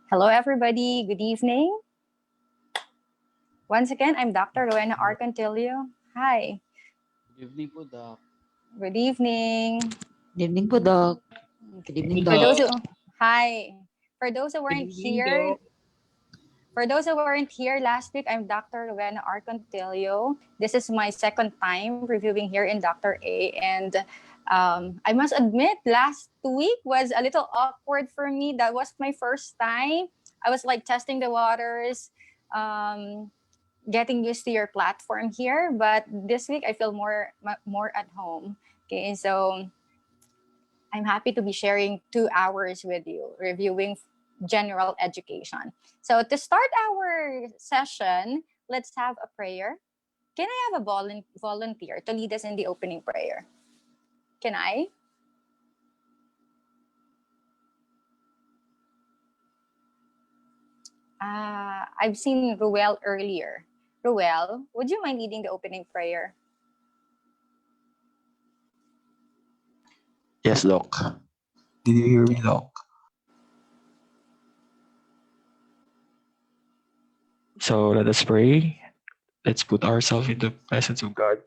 Hello, everybody. Good evening. Once again, I'm Dr. Rowena Arcantilio. Hi. Good evening po, Doc. Good evening. Good evening po, Doc. Good evening, For those Doc. who, hi. For those who weren't here, last week, I'm Dr. Rowena Arcantilio. This is my second time reviewing here in Dr. A. And I must admit, last week was a little awkward for me. That was my first time. I was like testing the waters, getting used to your platform here. But this week, I feel more at home. Okay, so I'm happy to be sharing 2 hours with you, reviewing general education. So to start our session, let's have a prayer. Can I have a volunteer to lead us in the opening prayer? Can I? I've seen Ruel earlier. Ruel, would you mind leading the opening prayer? Yes, Doc. Did you hear me, Doc? So let us pray. Let's put ourselves in the presence of God.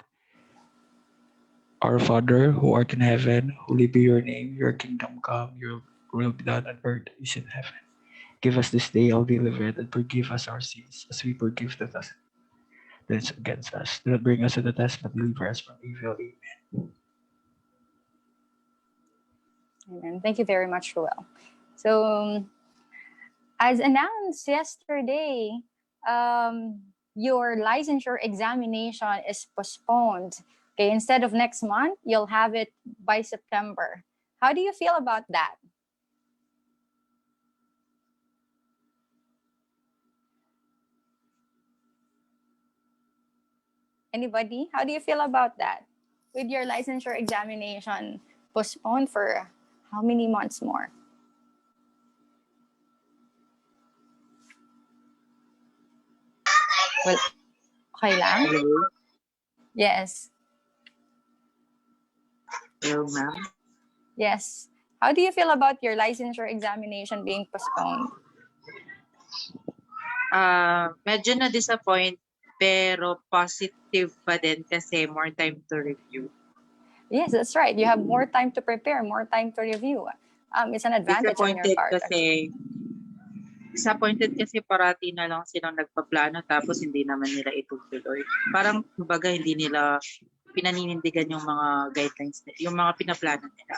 Our Father, who art in heaven, holy be your name. Your kingdom come, your will be done on earth as in heaven. Give us this day our daily bread, and forgive us our sins, as we forgive those that is against us. Do not bring us to the test, but deliver us from evil. Amen. Amen. Thank you very much, Ruel. So, as announced yesterday, your licensure examination is postponed. Okay, instead of next month, you'll have it by September. How do you feel about that? Anybody? How do you feel about that? With your licensure examination postponed for how many months more? Well, okay lang? Hello. Yes. Hello, ma'am. Yes. How do you feel about your licensure examination being postponed? Medyo na-disappoint pero positive pa din kasi more time to review. Yes, that's right. You have more time to prepare, more time to review. It's an advantage on your part. Disappointed kasi parati na lang silang nagpaplano tapos hindi naman nila itutuloy. Parang kumbaga hindi nila pinaninindigan yung mga guidelines, yung mga pinaplano nila.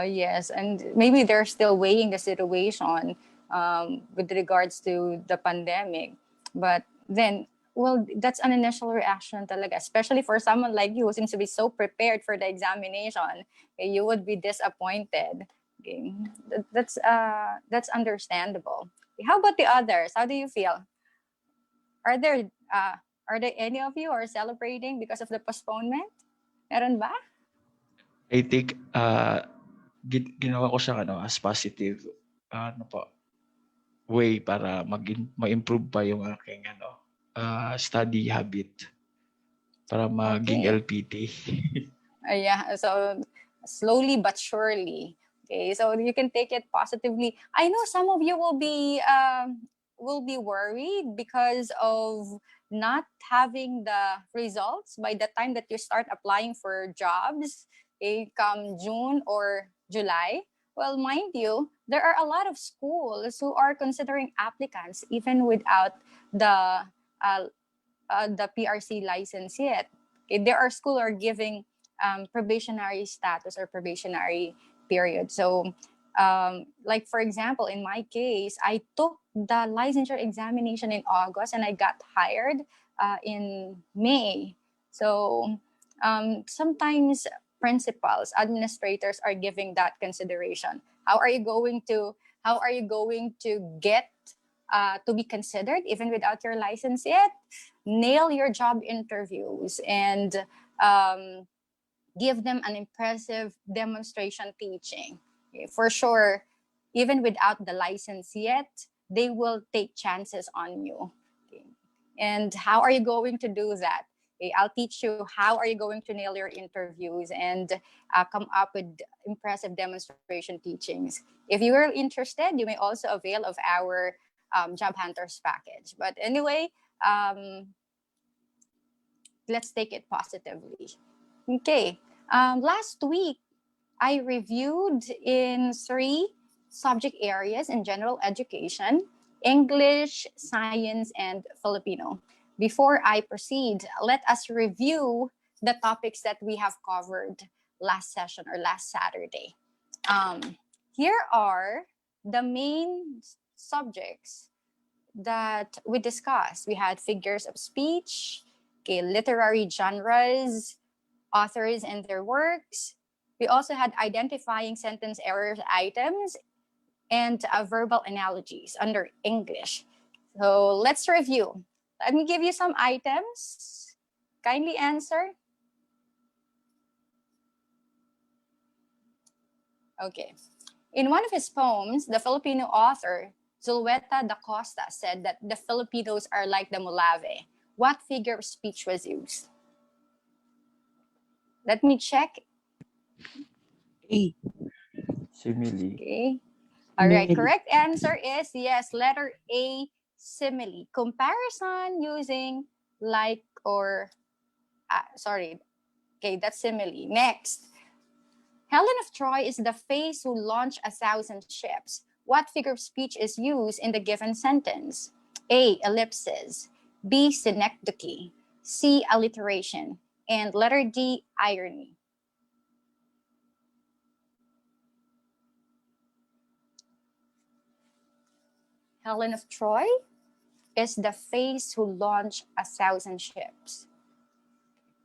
Yes, and maybe they're still weighing the situation with regards to the pandemic. But then, well, that's an initial reaction talaga, especially for someone like you who seems to be so prepared for the examination. Okay, you would be disappointed. Okay. That's understandable. How about the others? How do you feel? Are there any of you are celebrating because of the postponement? Meron ba? I think ginawa ko siya as positive way para ma-improve pa yung aking study habit para maging LPT. Yeah, so slowly but surely. Okay, so you can take it positively. I know some of you will be worried because of not having the results by the time that you start applying for jobs, come June or July. Well, mind you, there are a lot of schools who are considering applicants even without the PRC license yet. Okay, there are schools are giving probationary status or probationary period. So, like for example, in my case, I took the licensure examination in August and I got hired in May. So sometimes principals, administrators are giving that consideration. How are you going to get to be considered even without your license yet? Nail your job interviews and give them an impressive demonstration teaching. Okay, for sure, even without the license yet, they will take chances on you. Okay. And how are you going to do that? Okay, I'll teach you how are you going to nail your interviews and come up with impressive demonstration teachings. If you are interested, you may also avail of our Job Hunters package. But anyway, let's take it positively. Okay, last week I reviewed in 3 subject areas in general education: English, science, and Filipino. Before I proceed, let us review the topics that we have covered last session or last Saturday. Here are the main subjects that we discussed. We had figures of speech, okay, literary genres, authors and their works. We also had identifying sentence errors items and verbal analogies under English. So let's review. Let me give you some items. Kindly answer. Okay. In one of his poems, the Filipino author Zulueta da Costa said that the Filipinos are like the Molave. What figure of speech was used? Let me check. A. Simile. Okay. All right. Correct answer is yes, letter A, simile. Comparison using like or, sorry. Okay, that's simile. Next. Helen of Troy is the face who launched 1,000 ships. What figure of speech is used in the given sentence? A, ellipsis. B, synecdoche. C, alliteration. And letter D, irony. Helen of Troy is the face who launched 1,000 ships.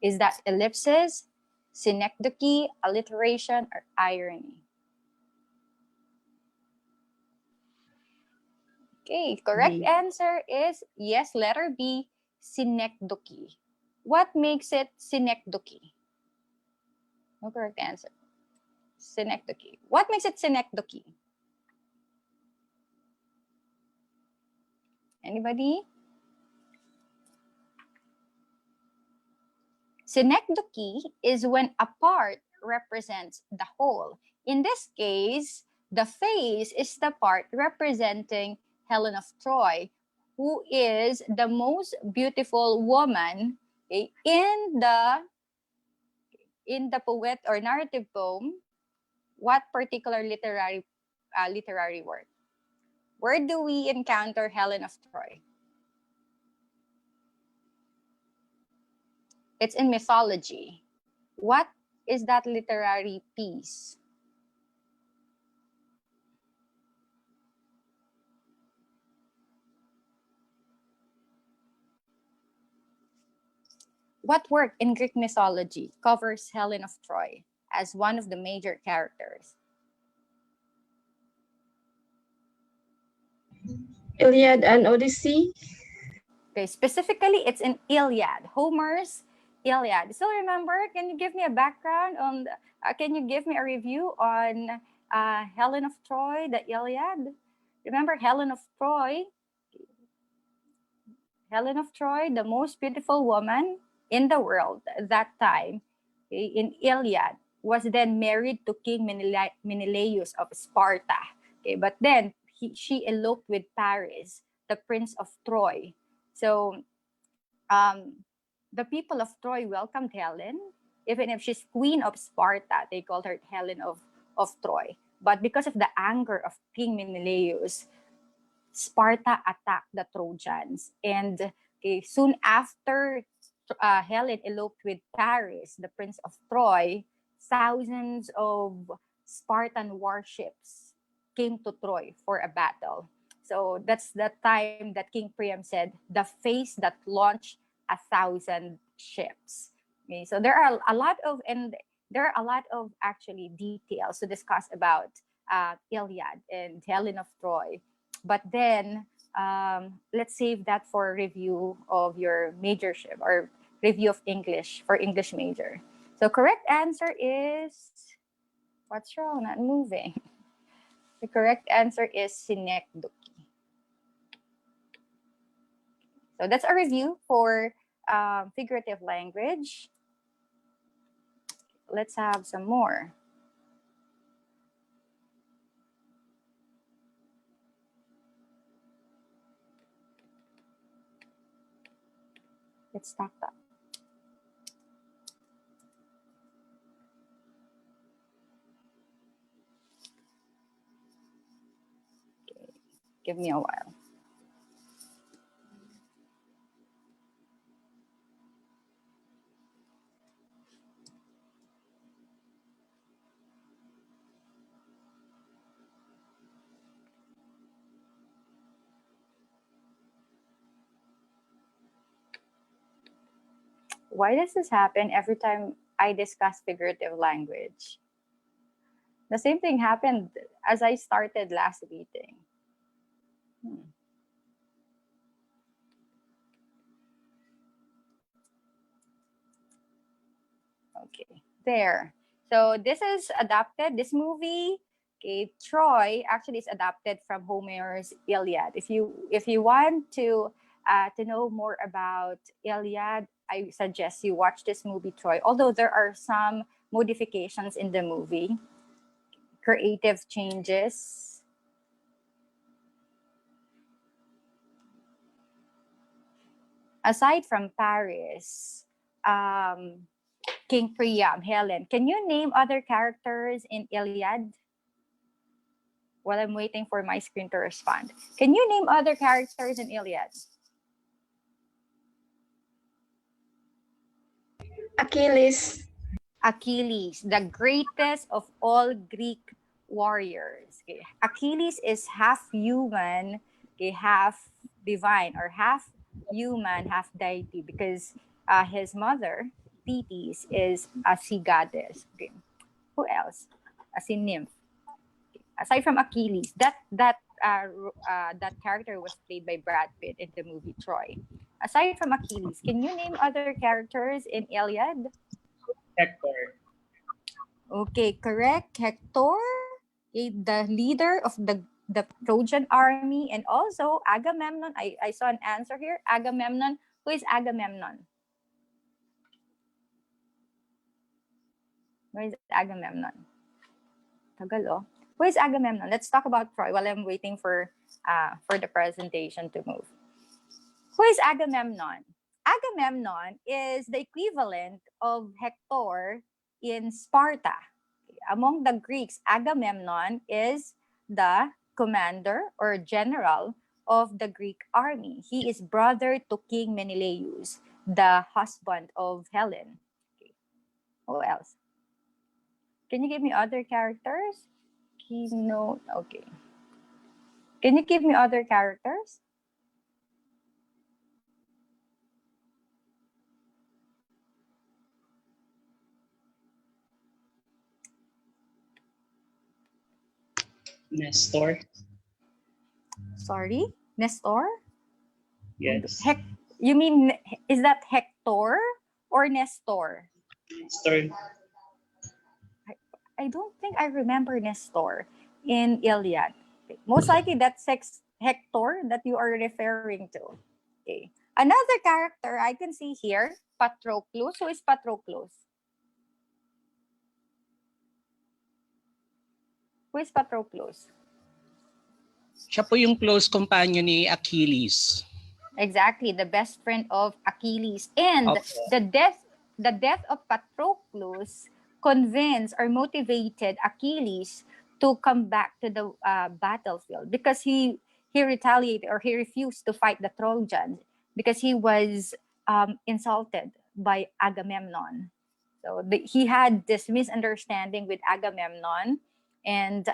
Is that ellipsis, synecdoche, alliteration, or irony? Okay, correct B. answer is yes, letter B, synecdoche. What makes it synecdoche? No correct answer. Synecdoche. What makes it synecdoche? Anybody? Synecdoche is when a part represents the whole. In this case, the face is the part representing Helen of Troy, who is the most beautiful woman in the poet or narrative poem. What particular literary work? Where do we encounter Helen of Troy? It's in mythology. What is that literary piece? What work in Greek mythology covers Helen of Troy as one of the major characters? Iliad and Odyssey. Okay, specifically, it's in Iliad, Homer's Iliad. Still remember? Can you give me a background on? Can you give me a review on Helen of Troy, the Iliad? Remember Helen of Troy? Helen of Troy, the most beautiful woman in the world at that time, okay, in Iliad, was then married to King Menelaus of Sparta. Okay, but then she eloped with Paris, the Prince of Troy. So the people of Troy welcomed Helen. Even if she's queen of Sparta, they called her Helen of Troy. But because of the anger of King Menelaus, Sparta attacked the Trojans. And okay, soon after Helen eloped with Paris, the Prince of Troy, thousands of Spartan warships came to Troy for a battle. So that's the time that King Priam said, the face that launched 1,000 ships. Okay, so there are a lot of actually details to discuss about Iliad and Helen of Troy. But then let's save that for review of your majorship or review of English for English major. So correct answer is, what's wrong? Not moving. The correct answer is synecdoche. So that's a review for figurative language. Let's have some more. It's stacked up. Okay. Give me a while. Why does this happen every time I discuss figurative language? The same thing happened as I started last meeting. Okay, there. So this is adapted, this movie, okay, Troy actually is adapted from Homer's Iliad. If you want to know more about Iliad, I suggest you watch this movie, Troy. Although there are some modifications in the movie, creative changes. Aside from Paris, King Priam, Helen, can you name other characters in Iliad? While I'm waiting for my screen to respond. Can you name other characters in Iliad? Achilles. Achilles, the greatest of all Greek warriors. Okay. Achilles is half human, okay, half divine, or half human, half deity, because his mother, Thetis, is a sea goddess. Okay. Who else? A sea nymph. Okay. Aside from Achilles, that character was played by Brad Pitt in the movie Troy. Aside from Achilles, can you name other characters in Iliad? Hector. Okay, correct. Hector, okay, the leader of the Trojan army, and also Agamemnon. I saw an answer here. Agamemnon. Who is Agamemnon? Where is Agamemnon? Tagal, oh. Who is Agamemnon? Let's talk about Troy while I'm waiting for the presentation to move. Who is Agamemnon? Agamemnon is the equivalent of Hector in Sparta. Among the Greeks, Agamemnon is the commander or general of the Greek army. He is brother to King Menelaus, the husband of Helen. Okay. Who else? Can you give me other characters? Keynote. Okay. Can you give me other characters? Nestor. Sorry, Nestor? Yes. You mean, is that Hector or Nestor? Nestor. I don't think I remember Nestor in Iliad. Okay. Most likely that's Hector that you are referring to. Okay. Another character I can see here, Patroclus. Who is Patroclus? Who is Patroclus? Siya po yung close companion ni Achilles. Exactly, the best friend of Achilles. And the death of Patroclus convinced or motivated Achilles to come back to the battlefield, because he retaliated, or he refused to fight the Trojans because he was insulted by Agamemnon. So he had this misunderstanding with Agamemnon, and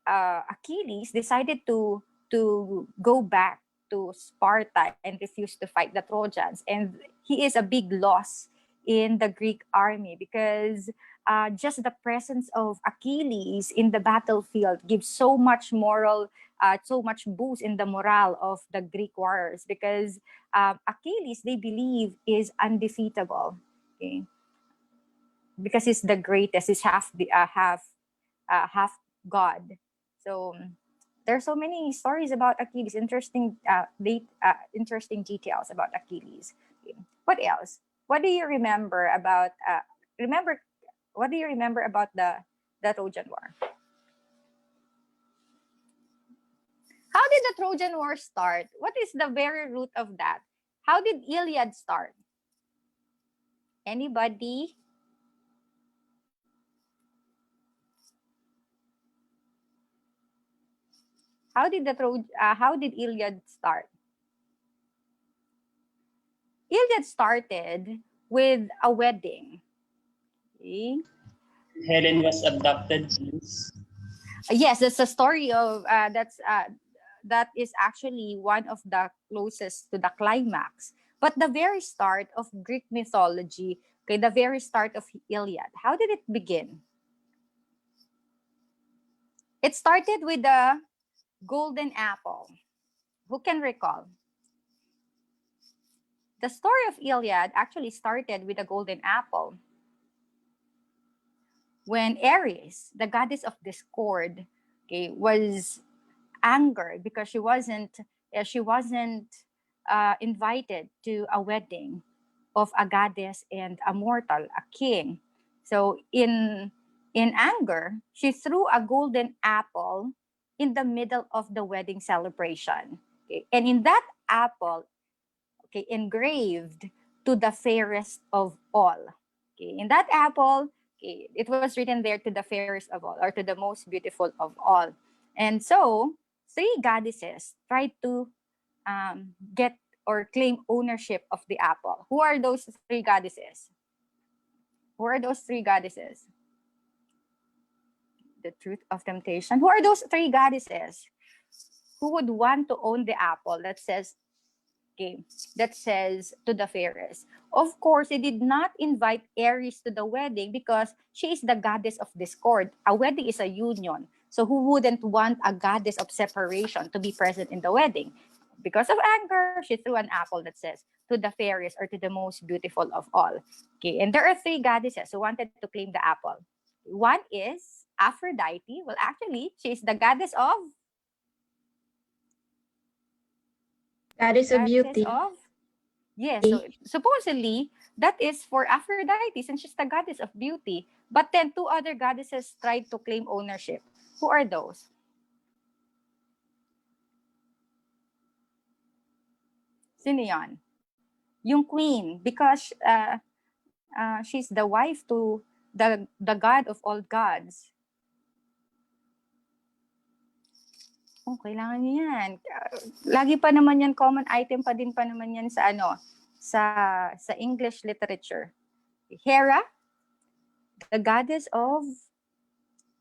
Achilles decided to go back to Sparta and refuse to fight the Trojans. And he is a big loss in the Greek army, because just the presence of Achilles in the battlefield gives so much so much boost in the morale of the Greek warriors, because Achilles, they believe, is undefeatable. Okay? Because he's the greatest, he's half God. So There are so many stories about Achilles, interesting interesting details about Achilles. Okay. What else? What do you remember about what do you remember about the Trojan War? How did the Trojan War start? What is the very root of that? How did Iliad start? Anybody? How did Iliad start? Iliad started with a wedding. Okay. Helen was abducted. Zeus. Yes, that's a story of that is actually one of the closest to the climax. But the very start of Greek mythology, okay, the very start of Iliad, how did it begin? It started with the golden apple. Who can recall? The story of Iliad actually started with the golden apple. When Ares, the goddess of discord, okay, was angered because she wasn't invited to a wedding of a goddess and a mortal, a king. So in anger, she threw a golden apple in the middle of the wedding celebration. Okay? And in that apple, okay, engraved to the fairest of all. Okay, in that apple, okay, it was written there to the fairest of all, or to the most beautiful of all. And so, three goddesses tried to get or claim ownership of the apple. Who are those three goddesses? Who are those three goddesses? The truth of temptation. Who are those three goddesses? Who would want to own the apple that says, okay, that says to the fairest? Of course, they did not invite Ares to the wedding because she is the goddess of discord. A wedding is a union. So who wouldn't want a goddess of separation to be present in the wedding? Because of anger, she threw an apple that says to the fairest or to the most beautiful of all. Okay, and there are three goddesses who wanted to claim the apple. One is Aphrodite. Well, actually, she is the goddess of Goddess of beauty. Yes, so supposedly that is for Aphrodite since she's the goddess of beauty. But then two other goddesses tried to claim ownership. Who are those? Sino yan? Yung queen, because she's the wife to the god of all gods. Oh, kailangan niyo yan. Lagi pa naman yan, common item pa din pa naman yan sa sa English literature. Hera, the goddess of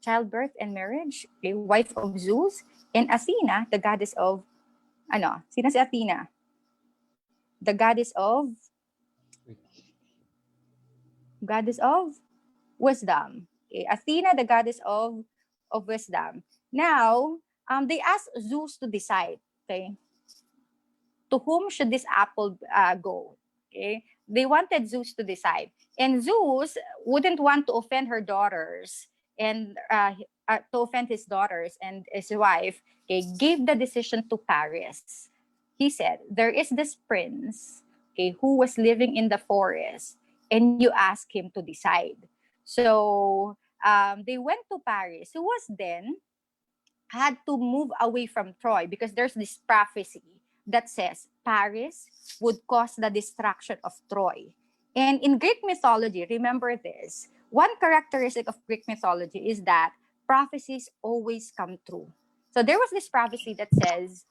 childbirth and marriage, a wife of Zeus, and Athena, the goddess of sino si Athena? The goddess of wisdom. Okay, Athena, the goddess of wisdom. Now, they asked Zeus to decide, okay, to whom should this apple go? Okay, they wanted Zeus to decide, and Zeus wouldn't want to offend her daughters and to offend his daughters and his wife. Okay, gave the decision to Paris. He said, "There is this prince, okay, who was living in the forest, and you ask him to decide." So they went to Paris, who was then had to move away from Troy because there's this prophecy that says Paris would cause the destruction of Troy. And in Greek mythology, remember this, one characteristic of Greek mythology is that prophecies always come true. So there was this prophecy that says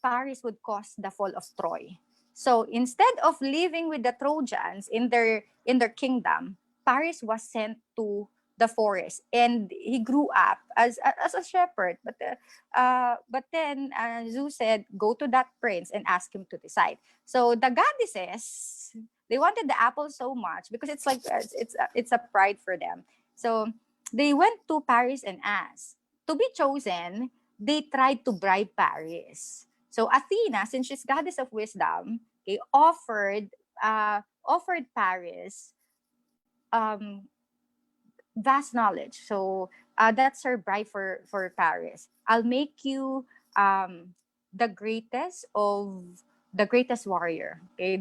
Paris would cause the fall of Troy. So instead of living with the Trojans in their kingdom, Paris was sent to the forest, and he grew up as a shepherd. But then Zeus said, "Go to that prince and ask him to decide." So the goddesses, they wanted the apple so much because it's like it's a pride for them. So they went to Paris and asked to be chosen. They tried to bribe Paris. So Athena, since she's goddess of wisdom, okay, offered Paris vast knowledge. So that's her bride for Paris. I'll make you the greatest of the greatest warrior. Okay,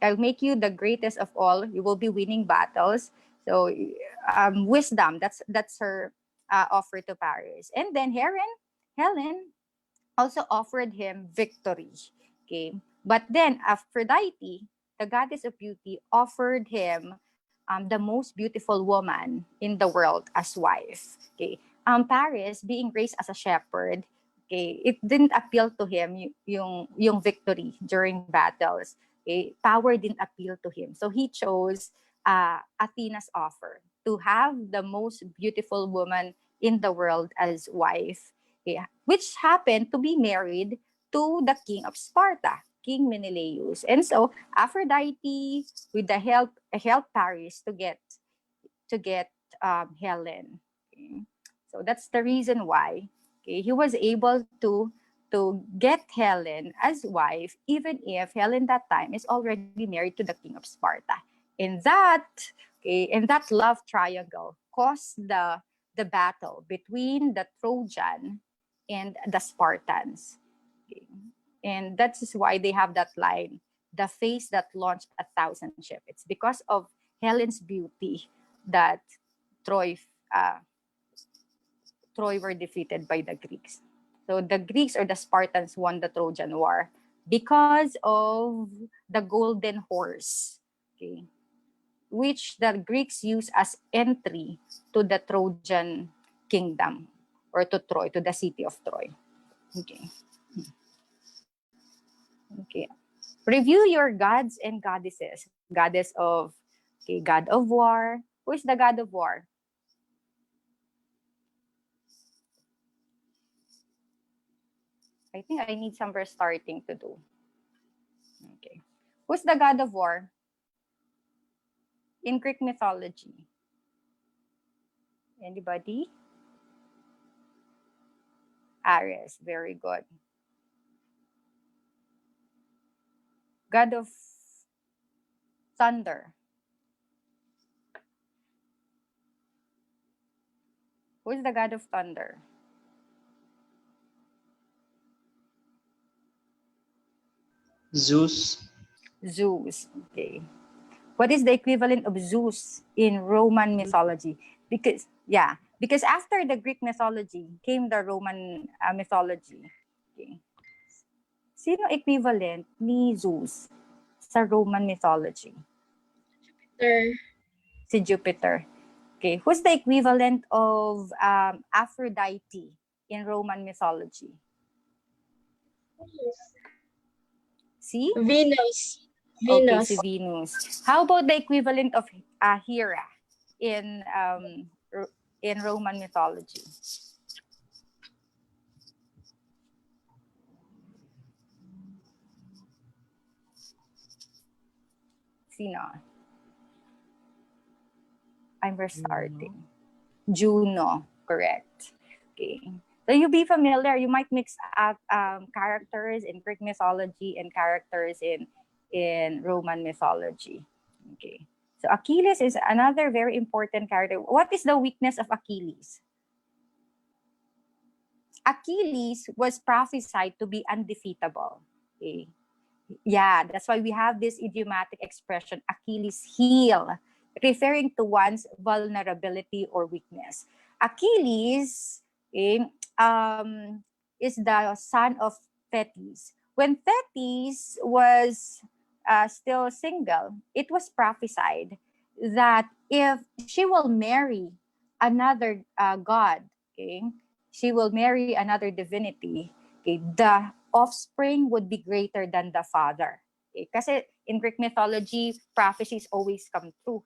I'll make you the greatest of all. You will be winning battles. So wisdom. That's her offer to Paris. And then Helen also offered him victory. Okay, but then Aphrodite, the goddess of beauty, offered him the most beautiful woman in the world as wife. Okay, Paris, being raised as a shepherd, okay, it didn't appeal to him yung victory during battles. Okay, power didn't appeal to him, so he chose Athena's offer to have the most beautiful woman in the world as wife, okay, which happened to be married to the king of Sparta, King Menelaus. And so Aphrodite, with the help Paris to get Helen. Okay. So that's the reason why, okay, he was able to get Helen as wife, even if Helen that time is already married to the king of Sparta. And that love triangle caused the battle between the Trojan and the Spartans. Okay. And that's why they have that line, the face that launched 1,000 ships. It's because of Helen's beauty that Troy uh, Troy were defeated by the Greeks. So the Greeks or the Spartans won the Trojan War because of the golden horse, okay, which the Greeks used as entry to the Trojan kingdom, or to Troy, to the city of Troy. Okay. Okay. Review your gods and goddesses. God of war. Who is the god of war? I think I need some restarting to do. Okay. Who's the god of war in Greek mythology? Anybody? Ares. Very good. God of thunder. Who is the god of thunder? Zeus. Zeus. Okay. What is the equivalent of Zeus in Roman mythology? Because after the Greek mythology came the Roman mythology. Okay. Sino equivalent ni Zeus sa Roman mythology? Jupiter. Si Jupiter. Okay. Who's the equivalent of Aphrodite in Roman mythology? Si? Venus. Okay, Venus. si Venus. How about the equivalent of Hera in in Roman mythology? Sino? I'm restarting. Juno, correct. Okay. So you be familiar. You might mix up characters in Greek mythology and characters in Roman mythology. Okay. So Achilles is another very important character. What is the weakness of Achilles? Achilles was prophesied to be undefeatable. Okay. Yeah, that's why we have this idiomatic expression, Achilles heel, referring to one's vulnerability or weakness. Achilles, okay, is the son of Thetis. When Thetis was still single, it was prophesied that if she will marry another god, okay, she will marry another divinity, okay, the offspring would be greater than the father. Okay? Kasi in Greek mythology, prophecies always come true.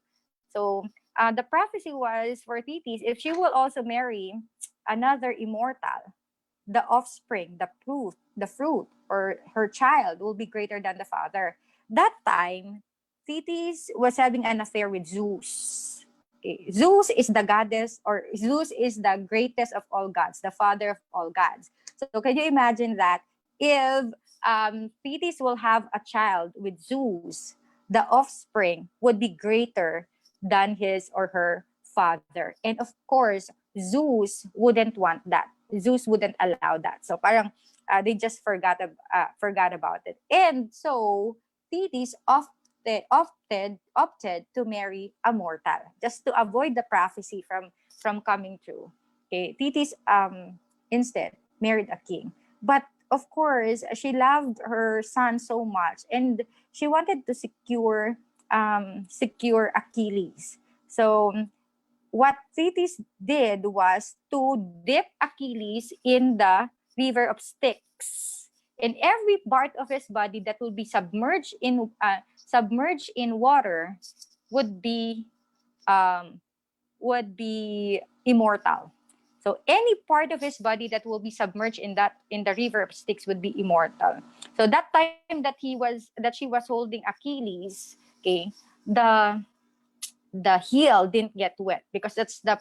So the prophecy was for Thetis, if she will also marry another immortal, the offspring, the fruit, or her child will be greater than the father. That time, Thetis was having an affair with Zeus. Okay. Zeus is the goddess, or Zeus is the greatest of all gods, the father of all gods. So can you imagine that if Thetis will have a child with Zeus, the offspring would be greater than his or her father. And of course, Zeus wouldn't want that. Zeus wouldn't allow that. So parang they just forgot about it. And so Thetis opted to marry a mortal just to avoid the prophecy from coming true. Okay, Thetis instead married a king, but of course she loved her son so much, and she wanted to secure Achilles. So what Thetis did was to dip Achilles in the river of Styx, and every part of his body that will be submerged in water would be um, immortal. So any part of his body that will be submerged in the river of Styx would be immortal. So that time that she was holding Achilles, okay, the heel didn't get wet because that's the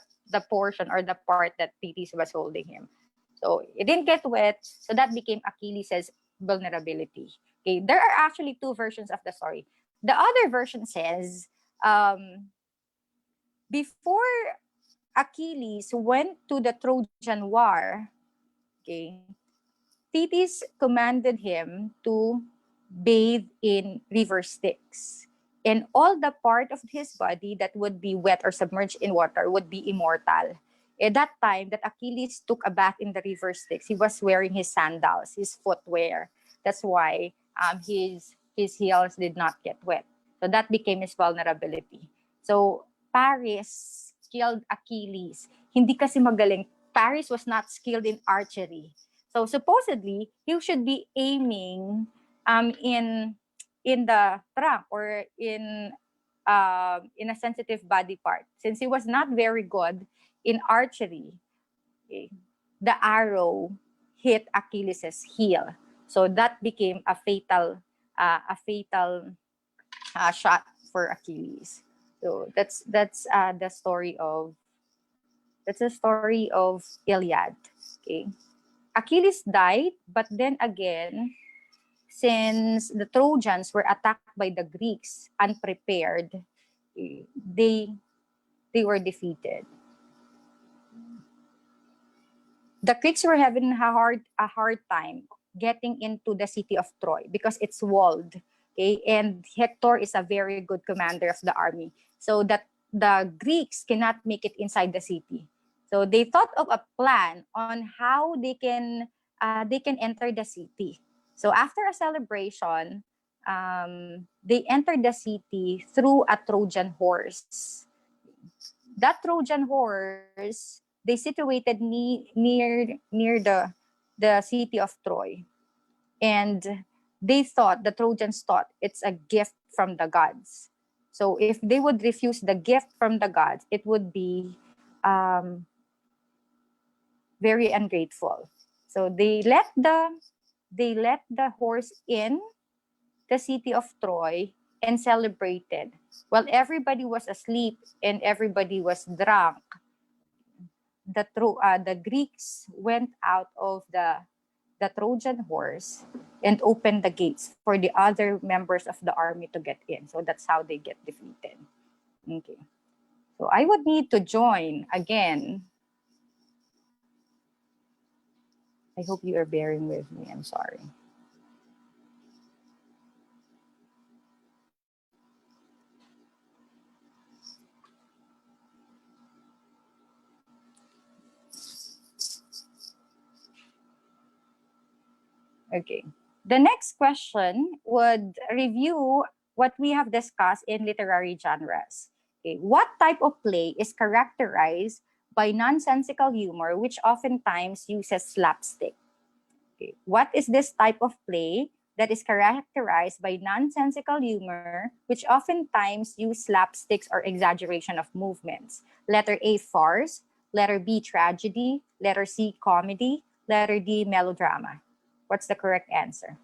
portion or the part that Thetis was holding him. So it didn't get wet, so that became Achilles' vulnerability. Okay, there are actually two versions of the story. The other version says, before Achilles went to the Trojan War, okay, Thetis commanded him to bathe in river Styx. And all the part of his body that would be wet or submerged in water would be immortal. At that time that Achilles took a bath in the river Styx, he was wearing his sandals, his footwear. That's why his heels did not get wet. So that became his vulnerability. So Paris killed Achilles. Hindi kasi magaling. Paris was not skilled in archery. So supposedly, he should be aiming in the trunk or in a sensitive body part. Since he was not very good in archery, okay, the arrow hit Achilles' heel. So that became a fatal shot for Achilles. So that's the story of Iliad. Okay. Achilles died, but then again, since the Trojans were attacked by the Greeks unprepared, they were defeated. The Greeks were having a hard time getting into the city of Troy because it's walled. Okay, and Hector is a very good commander of the army, so that the Greeks cannot make it inside the city. So they thought of a plan on how they can enter the city. So after a celebration, they entered the city through a Trojan horse. That Trojan horse, they situated near the city of Troy, and the Trojans thought it's a gift from the gods. So if they would refuse the gift from the gods, it would be um, very ungrateful. So they let the horse in the city of Troy and celebrated. While everybody was asleep and everybody was drunk, the Greeks went out of the Trojan horse and opened the gates for the other members of the army to get in. So that's how they get defeated. Okay. So I would need to join again. I hope you are bearing with me. I'm sorry. Okay. The next question would review what we have discussed in literary genres. Okay. What type of play is characterized by nonsensical humor, which oftentimes uses slapstick? Okay. What is this type of play that is characterized by nonsensical humor, which oftentimes use slapsticks or exaggeration of movements? Letter A, farce. Letter B, tragedy. Letter C, comedy. Letter D, melodrama. What's the correct answer?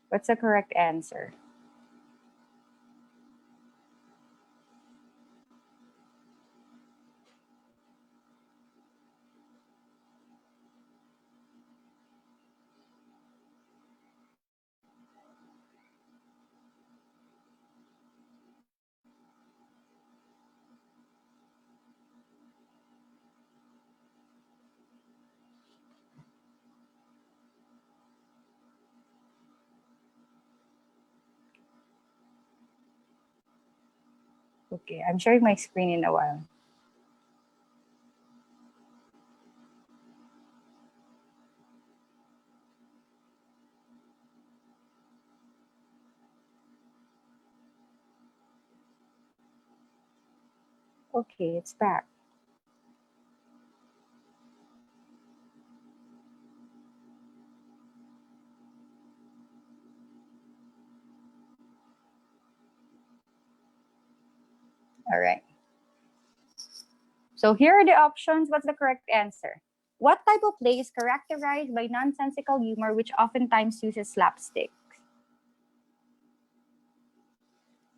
What's the correct answer? Okay, I'm sharing my screen in a while. Okay, it's back. All right. So here are the options. What's the correct answer? What type of play is characterized by nonsensical humor which oftentimes uses slapstick?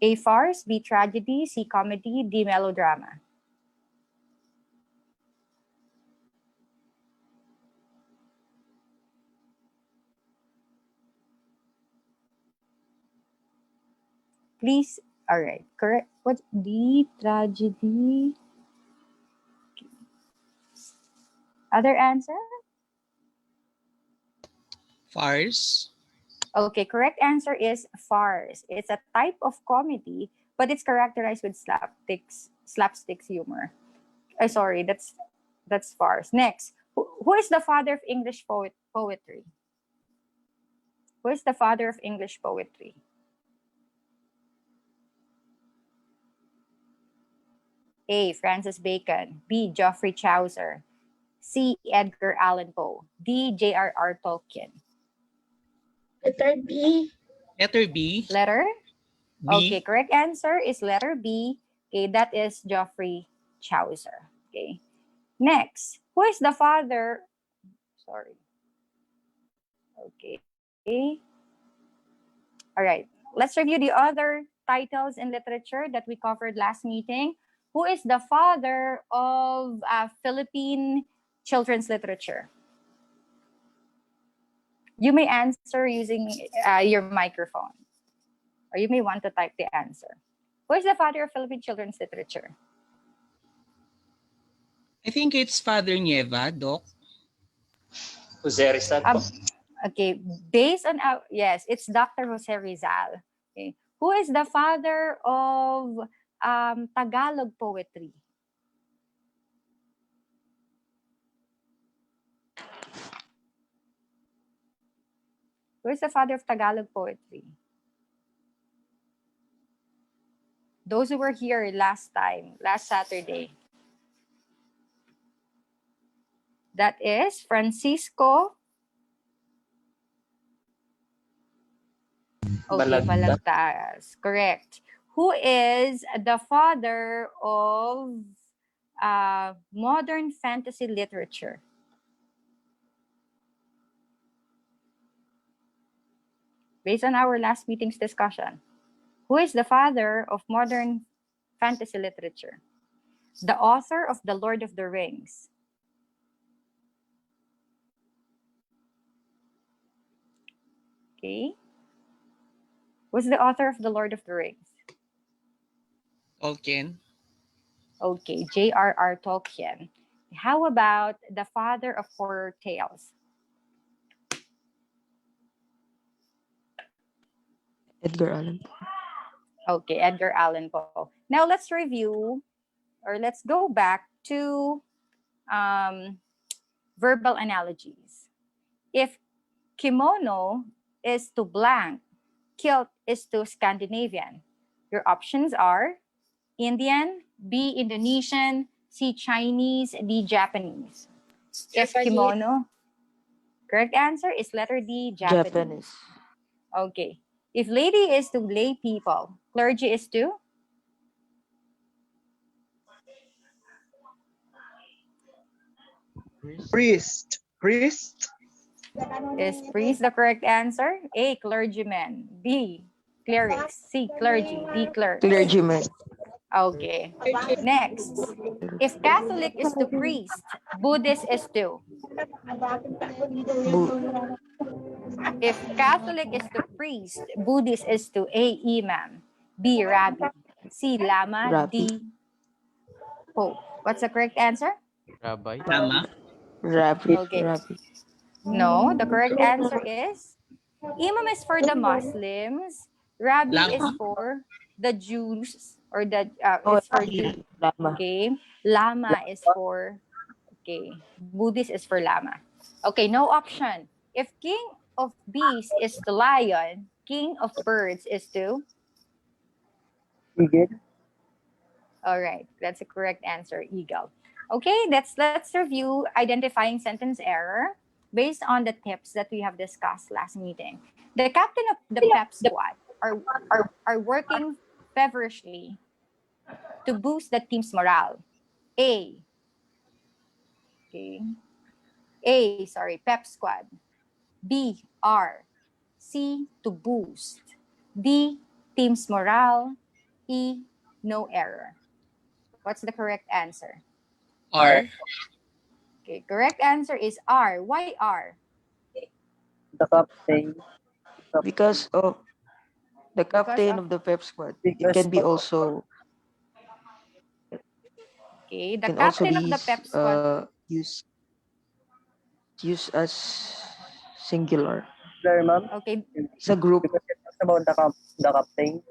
A, farce, B, tragedy, C, comedy, D, melodrama. Please, all right, correct. What's D, tragedy? Other answer? Farce. Okay, correct answer is farce. It's a type of comedy, but it's characterized with slapsticks humor. Sorry, that's farce. Next, who is the father of English poetry? Who is the father of English poetry? A, Francis Bacon. B, Geoffrey Chaucer. C, Edgar Allan Poe. D, J.R.R. Tolkien. Letter B. Letter B. Letter? Okay, B. correct answer is letter B. Okay, that is Geoffrey Chaucer. Okay. Next, who is the father? Sorry. Okay. All right. Let's review the other titles in literature that we covered last meeting. Who is the father of Philippine children's literature? You may answer using your microphone, or you may want to type the answer. Who is the father of Philippine children's literature? I think it's Father Nieva, Doc. Jose Rizal po. Okay, based on our, yes, it's Dr. Jose Rizal. Okay. Who is the father of Tagalog poetry? Who is the father of Tagalog poetry? Those who were here last Saturday. That is Francisco. Okay, Balagtas. Balagtas. Correct. Who is the father of modern fantasy literature? Based on our last meeting's discussion, who is the father of modern fantasy literature? The author of The Lord of the Rings. Okay. Who's the author of The Lord of the Rings? Tolkien. Okay, J.R.R. Tolkien. How about the father of horror tales? Edgar Allan Poe. Okay, Edgar Allan Poe. Now let's review, or let's go back to verbal analogies. If kimono is to blank, kilt is to Scandinavian, your options are Indian, B, Indonesian, C, Chinese, D, Japanese. If Japanese. kimono, correct answer is letter D, Japanese. Okay. If lady is to lay people, clergy is to? Priest. Is priest the correct answer? A, clergyman. B, clerics. C, clergy. D, clerks. Clergyman. Okay. Next. If Catholic is to priest, Buddhist is to. Bu- If Catholic is to priest, Buddhist is to A, imam. B, rabbi. C, lama. Rabbi. D, pope. What's the correct answer? Rabbi. Tama. Rabbi. Okay. Rabbi. No, the correct answer is imam is for the Muslims, rabbi is Lama. for the Jews, or the Oh, it's for Jews. Lama. Okay, lama is for, okay, Buddhist is for lama. Okay, no option. If king of beasts is to lion, king of birds is to. Eagle. All right, that's a correct answer, eagle. Okay, let's review identifying sentence error based on the tips that we have discussed last meeting. The captain of the pep squad are working feverishly to boost the team's morale. A. Okay. Pep squad. B. R. C. To boost. D. Team's morale. E. No error. What's the correct answer? R. Okay, correct answer is R. Why R? The captain. Because of the Because captain of, of the pep squad. It Because can be also okay, the can also captain of be the pep squad. used as singular. Sir, ma'am. Okay, It's a group. Because it was about the captain.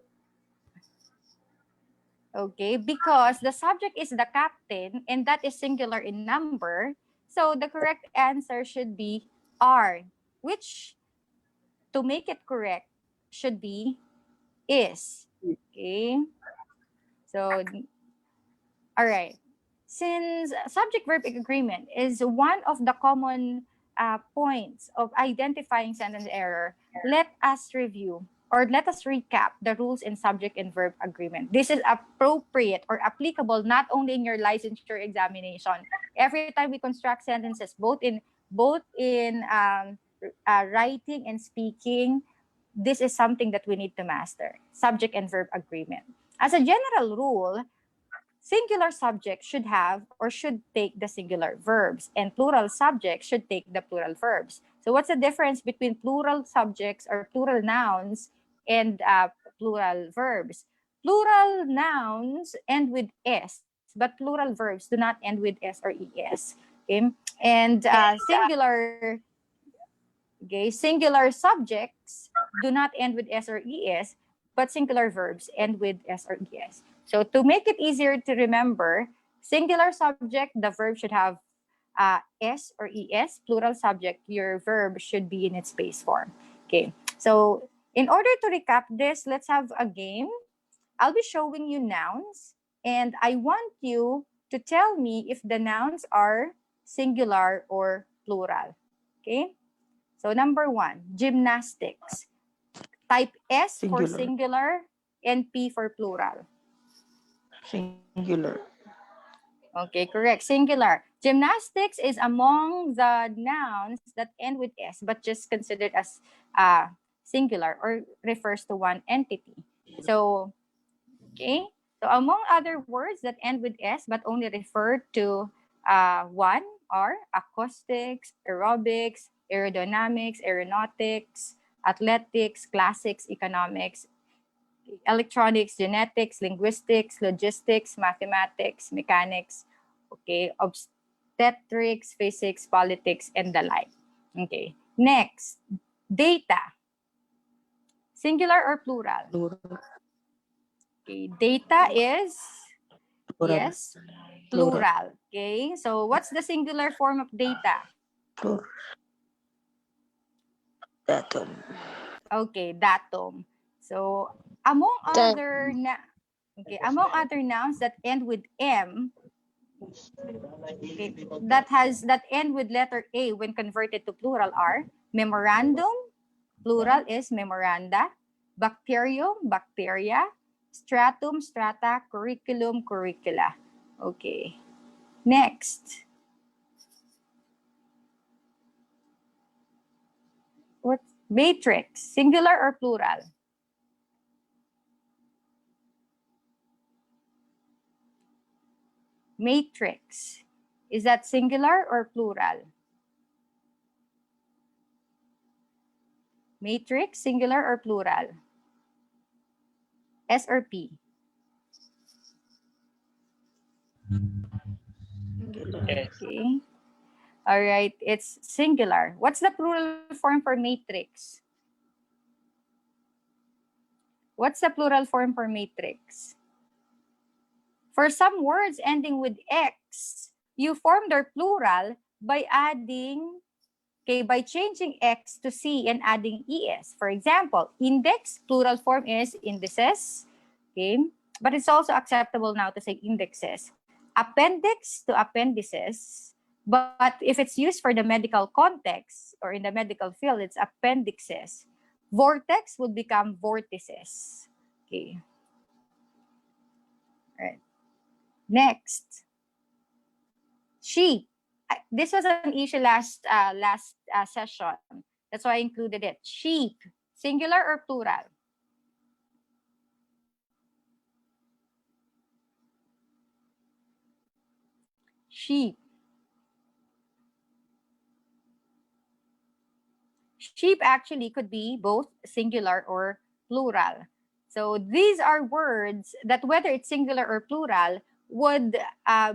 okay, because the subject is the captain and that is singular in number. So the correct answer should be R, which to make it correct should be is. Okay. So, all right. Since subject verb agreement is one of the common points of identifying sentence error, let us review or let us recap the rules in subject and verb agreement. This is appropriate or applicable not only in your licensure examination. Every time we construct sentences, both in writing and speaking, this is something that we need to master. Subject and verb agreement. As a general rule, singular subject should have or should take the singular verbs, and plural subject should take the plural verbs. So what's the difference between plural subjects or plural nouns and plural verbs? Plural nouns end with S, but plural verbs do not end with S or ES. Okay? And singular subjects do not end with S or ES, but singular verbs end with S or ES. So to make it easier to remember, singular subject, the verb should have S or ES. Plural subject, your verb should be in its base form. Okay. So in order to recap this, let's have a game. I'll be showing you nouns, and I want you to tell me if the nouns are singular or plural. Okay. So number 1, gymnastics. Type S for Singular. singular and P for plural. Singular. Okay, correct. Singular. Gymnastics is among the nouns that end with S, but just considered as singular or refers to one entity. So, okay. So among other words that end with S but only refer to one are acoustics, aerobics, aerodynamics, aeronautics, athletics, classics, economics, electronics, genetics, linguistics, logistics, mathematics, mechanics, okay, obstetrics, physics, politics, and the like. Okay. Next, data. Singular or plural? Plural. Okay, data is, Plural. yes, plural. Okay, so what's the singular form of data? Plural. Datum. Okay, datum. So among other nouns that end with M, okay, that end with letter A when converted to plural are memorandum, plural is memoranda, bacterium, bacteria, stratum, strata, curriculum, curricula. Okay. Next. What? Matrix, singular or plural? Matrix, is that singular or plural? Matrix, singular or plural? S or P? Yes. Okay. All right, it's singular. What's the plural form for matrix? What's the plural form for matrix? For some words ending with X, you form their plural by adding, okay, by changing X to C and adding ES. For example, index, plural form is indices, okay? But it's also acceptable now to say indexes. Appendix to appendices, but if it's used for the medical context or in the medical field, it's appendixes. Vortex would become vortices, okay? All right. Next, sheep. This was an issue last session. That's why I included it. Sheep, singular or plural? Sheep. Sheep actually could be both singular or plural. So these are words that whether it's singular or plural would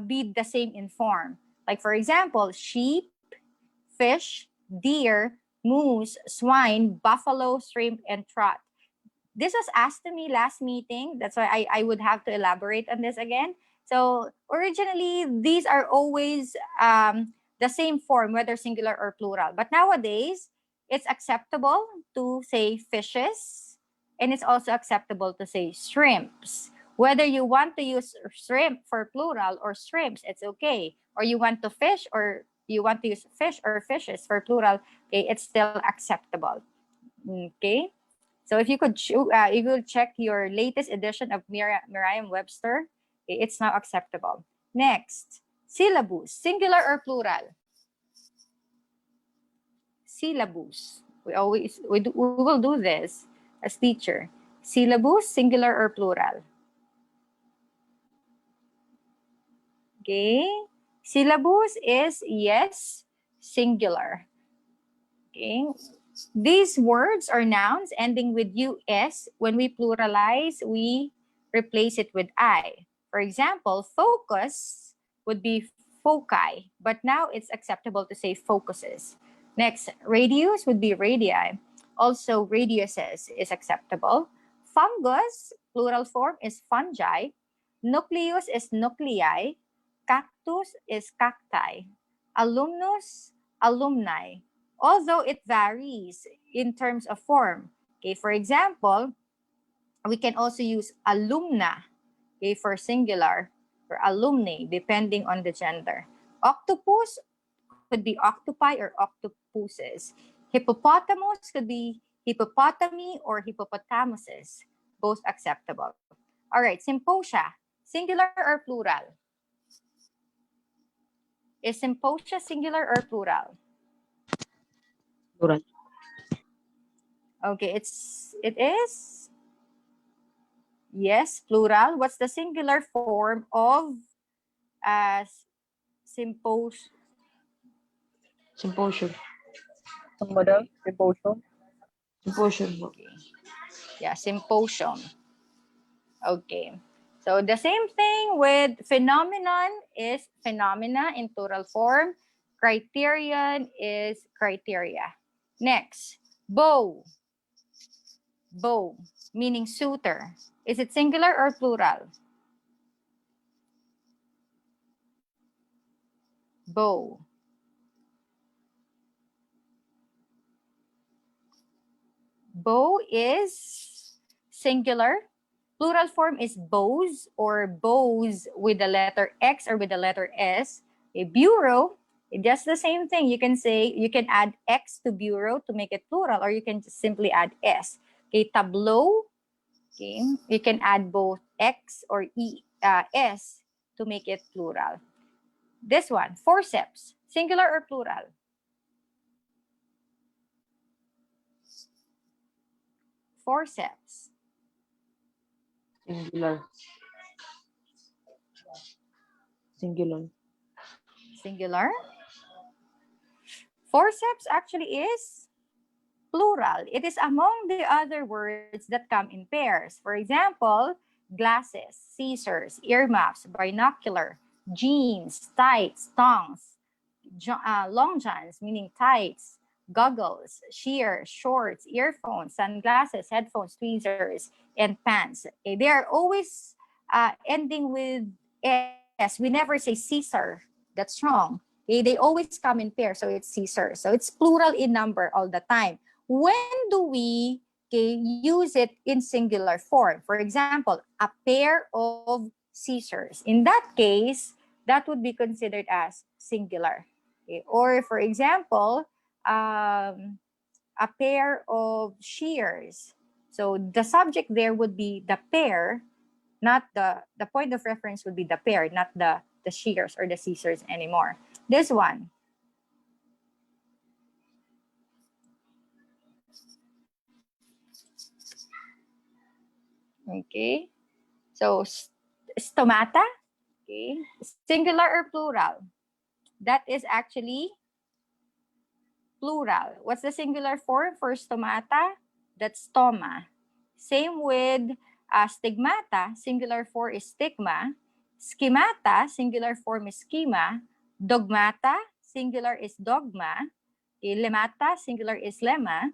be the same in form. Like for example, sheep, fish, deer, moose, swine, buffalo, shrimp, and trout. This was asked to me last meeting. That's why I would have to elaborate on this again. So originally, these are always the same form, whether singular or plural. But nowadays, it's acceptable to say fishes, and it's also acceptable to say shrimps. Whether you want to use shrimp for plural or shrimps, it's okay. Or you want to fish or you want to use fish or fishes for plural, okay, it's still acceptable. Okay. So if you could you could check your latest edition of Merriam-Webster, it's now acceptable. Next, syllabus, singular or plural? Syllabus. We will do this as teacher. Syllabus, singular or plural? Okay. Syllabus is yes, singular. Okay. These words are nouns ending with us. When we pluralize, we replace it with I. For example, focus would be foci, but now it's acceptable to say focuses. Next, radius would be radii. Also, radiuses is acceptable. Fungus, plural form is fungi. Nucleus is nuclei. Cactus is cacti. Alumnus, alumni, although it varies in terms of form. Okay, for example, we can also use alumna, okay, for singular, or alumni, depending on the gender. Octopus could be octopi or octopuses. Hippopotamus could be hippopotami or hippopotamuses, both acceptable. All right, symposia, singular or plural? Is symposia singular or plural? Plural. Okay, it is. Yes, plural. What's the singular form of uh, sympos? Symposium. Madam, symposium. Symposium. Okay. Yeah, symposium. Okay. So the same thing with phenomenon is phenomena in plural form. Criterion is criteria. Next, bow. Bow, meaning suitor. Is it singular or plural? Bow. Bow is singular. Plural form is bows or bows with the letter X or with the letter S. A bureau, just the same thing. You can say, you can add X to bureau to make it plural, or you can just simply add S. Okay, tableau, okay, you can add both X or S to make it plural. This one, forceps, singular or plural? forceps? Singular. Singular. Singular. Forceps actually is plural. It is among the other words that come in pairs. For example, glasses, scissors, earmuffs, binocular, jeans, tights, tongs, long johns, meaning tights, goggles, sheer, shorts, earphones, sunglasses, headphones, tweezers, and pants. Okay, they are always ending with S. We never say Caesar. That's wrong. Okay, they always come in pairs, so it's Caesar. So it's plural in number all the time. When do we, okay, use it in singular form? For example, a pair of scissors. In that case, that would be considered as singular. Okay? Or for example, a pair of shears. So the subject there would be the pair, not the point of reference would be the pair, not the shears or the scissors anymore. This one. Okay. So stomata, okay, singular or plural? That is actually plural. What's the singular form for stomata? That's stoma. Same with stigmata, singular form is stigma. Schemata, singular form is schema. Dogmata, singular is dogma. Lemata, singular is lemma.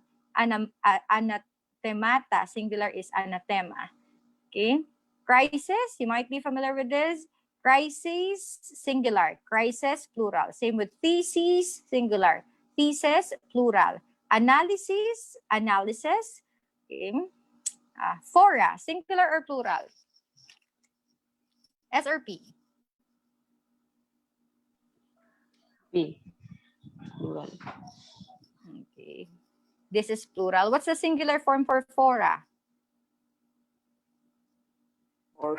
Anathemata, singular is anathema. Okay. Crisis, you might be familiar with this. Crises, singular. Crisis, plural. Same with thesis, singular. Thesis, plural. Analysis, analysis. Okay. Fora, singular or plural? S or P? P. Plural. Okay. This is plural. What's the singular form for fora? Or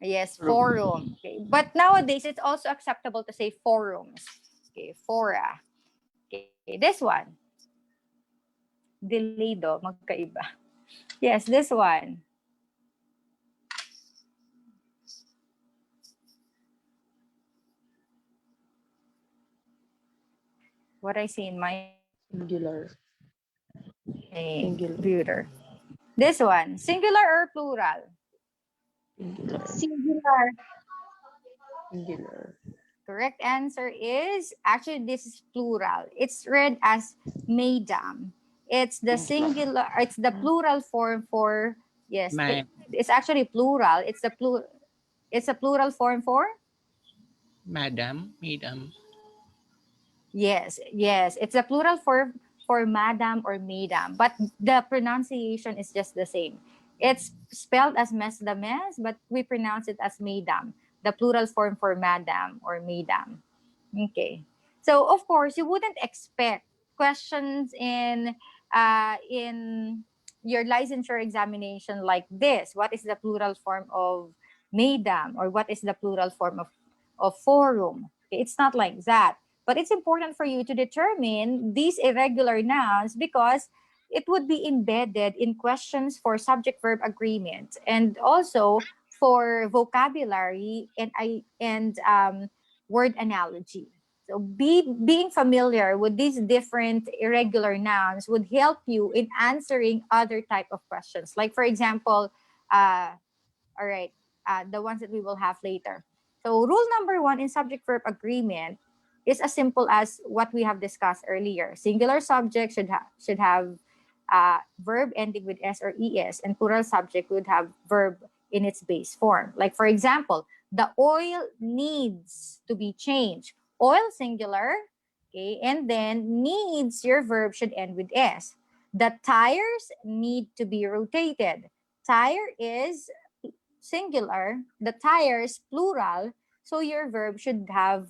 Yes, Room. forum. Okay. But nowadays, it's also acceptable to say forums. Okay, fora. Okay, this one. Delaydo, magkaiba. Yes, this one. What I see in my singular. computer. This one. Singular or plural? Singular. Singular. Singular. Correct answer is actually this is plural. It's read as madam. It's the singular. It's the plural form for yes. It's actually plural. It's the plural. It's a plural form for Madam, madam. yes. Yes, it's a plural for madam or madam, but the pronunciation is just the same. It's spelled as mesdames, but we pronounce it as madam. The plural form for madam or madam. Okay. So of course, you wouldn't expect questions in your licensure examination like this. What is the plural form of madam or what is the plural form of forum? Okay, it's not like that. But it's important for you to determine these irregular nouns because it would be embedded in questions for subject verb agreement and also for vocabulary and word analogy. So being familiar with these different irregular nouns would help you in answering other type of questions. Like for example, all right, the ones that we will have later. So rule number 1 in subject verb agreement is as simple as what we have discussed earlier. Singular subject should have verb ending with s or es, and plural subject would have verb in its base form. Like for example, the oil needs to be changed. Oil singular, okay, and then needs, your verb should end with s. The tires need to be rotated. Tire is singular, the tires plural, so your verb should have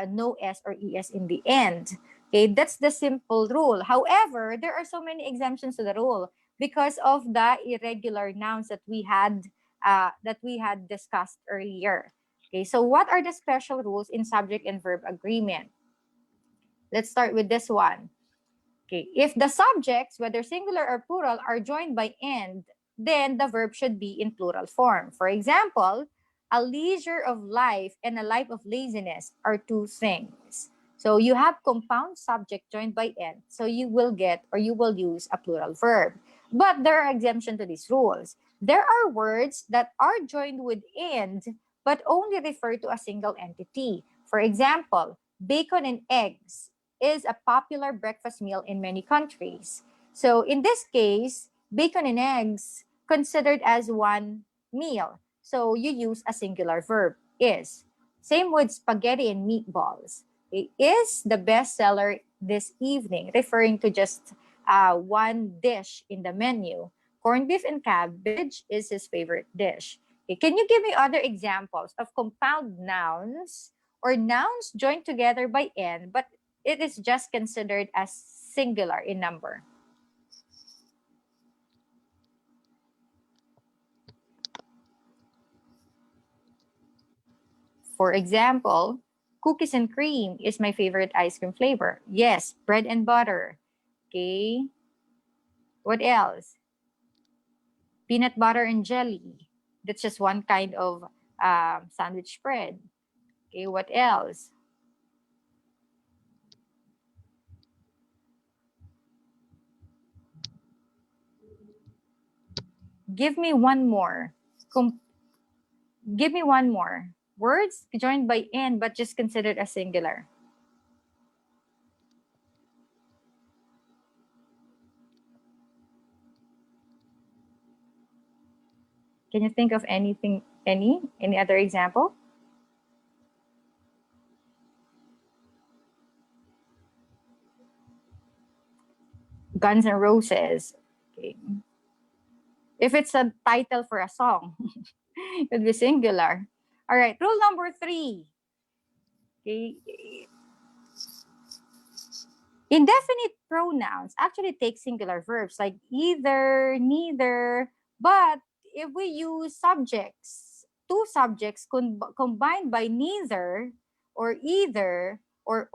no s or es in the end. Okay, that's the simple rule. However, there are so many exemptions to the rule because of the irregular nouns that we had discussed earlier. Okay, so what are the special rules in subject and verb agreement? Let's start with this one. Okay, if the subjects, whether singular or plural, are joined by "and," then the verb should be in plural form. For example, a leisure of life and a life of laziness are two things. So you have compound subject joined by "and," so you will get or you will use a plural verb. But there are exemptions to these rules. There are words that are joined with "and," but only refer to a single entity. For example, bacon and eggs is a popular breakfast meal in many countries. So in this case, bacon and eggs considered as one meal. So you use a singular verb, is. Same with spaghetti and meatballs. It is the best seller this evening, referring to just one dish in the menu. Corned beef and cabbage is his favorite dish. Okay, can you give me other examples of compound nouns or nouns joined together by "n" but it is just considered as singular in number? For example, cookies and cream is my favorite ice cream flavor. Yes, bread and butter. Okay. What else? Peanut butter and jelly. That's just one kind of sandwich bread. Okay, what else? Give me one more. Com- Give me one more. Words joined by "n" but just considered as singular. Can you think of anything, any other example? Guns N' Roses. Okay. If it's a title for a song, it would be singular. All right, rule number 3. Okay. Indefinite pronouns actually take singular verbs like either, neither, but if we use subjects, two subjects combined by neither or either or,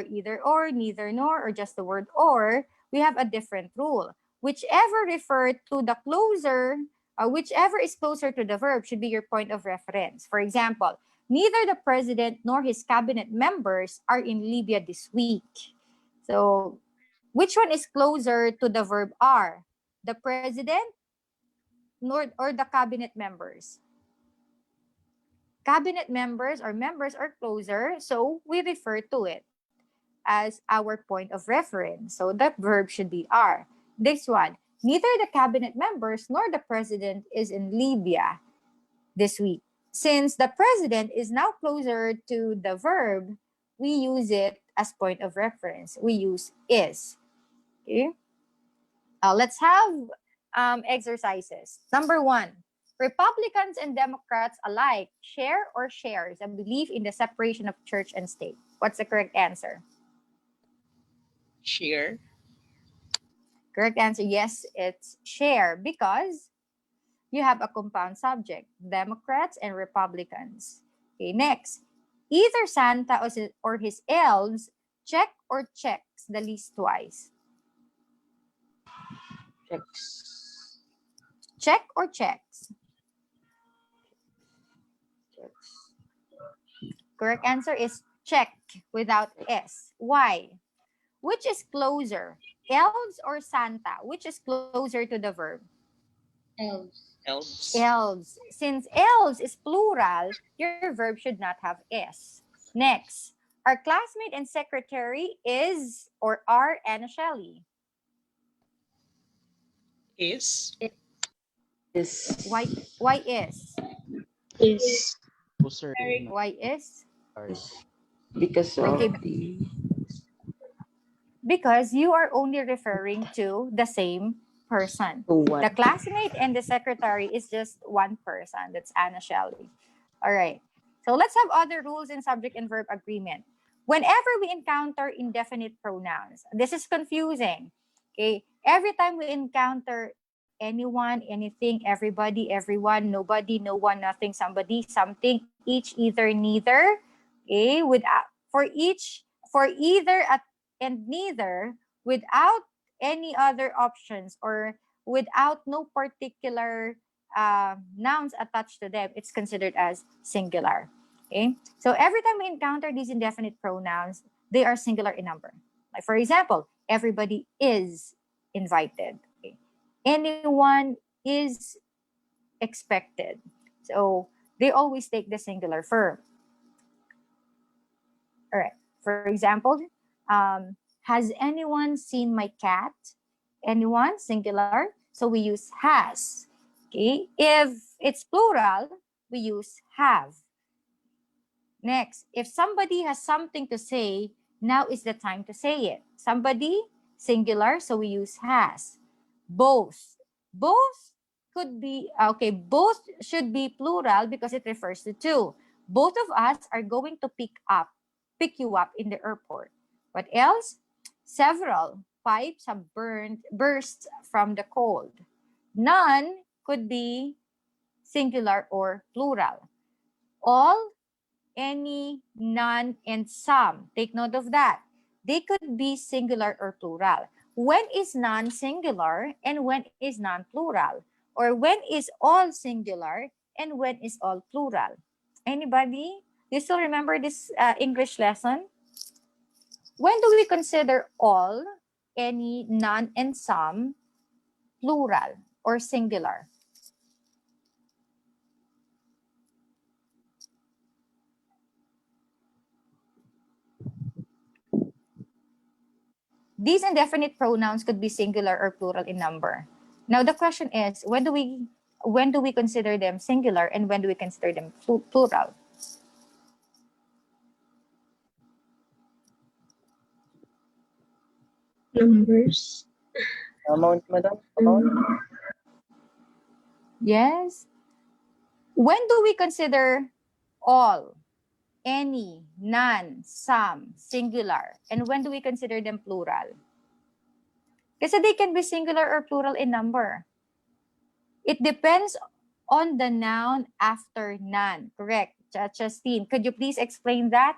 either or, neither nor, or just the word or, we have a different rule. Whichever refer to the closer, whichever is closer to the verb should be your point of reference. For example, neither the president nor his cabinet members are in Libya this week. So, which one is closer to the verb are? The president or the cabinet members? Cabinet members or members are closer, so we refer to it as our point of reference. So that verb should be are. This one, neither the cabinet members nor the president is in Libya this week. Since the president is now closer to the verb, we use it as point of reference. We use is. Okay. Let's have exercises. Number 1, Republicans and Democrats alike share or shares a belief in the separation of church and state. What's the correct answer? Share. Correct answer, yes, it's share because you have a compound subject, Democrats and Republicans. Okay, next. Either Santa or his elves check or checks the list twice. Checks. Check or checks? Checks. Correct answer is check without S. Why? Which is closer? Elves or Santa? Which is closer to the verb? Elves. Elves. Since elves is plural, your verb should not have S. Next, our classmate and secretary is or are Anna Shelley. Is. Is. Why is? Is. Closer to Why is? ours. Because of Okay, the because you are only referring to the same person. to what? The classmate and the secretary is just one person. That's Anna Shelley. All right. So let's have other rules in subject and verb agreement. Whenever we encounter indefinite pronouns, this is confusing. Okay. Every time we encounter anyone, anything, everybody, everyone, nobody, no one, nothing, somebody, something, each, either, neither. Okay. For either at and neither, without any other options or without no particular nouns attached to them, it's considered as singular. Okay, so every time we encounter these indefinite pronouns, they are singular in number. Like for example, everybody is invited. Okay? Anyone is expected. So they always take the singular form. All right. For example, has anyone seen my cat? Anyone, singular. So we use has. Okay. If it's plural, we use have. Next, if somebody has something to say, now is the time to say it. Somebody, singular, so we use has. Both. Both could be, okay, both should be plural because it refers to two. Both of us are going to pick you up in the airport. What else? Several pipes have burst from the cold. None could be singular or plural. All, any, none, and some. Take note of that. They could be singular or plural. When is none singular and when is none plural? Or when is all singular and when is all plural? Anybody? Do you still remember this English lesson? When do we consider all, any, none, and some plural or singular? These indefinite pronouns could be singular or plural in number. Now the question is, when do we consider them singular and when do we consider them plural? Numbers. Amount, madam? Amount? Yes. When do we consider all, any, none, some, singular, and when do we consider them plural? Kasi they can be singular or plural in number. It depends on the noun after none. Correct. Justine, could you please explain that?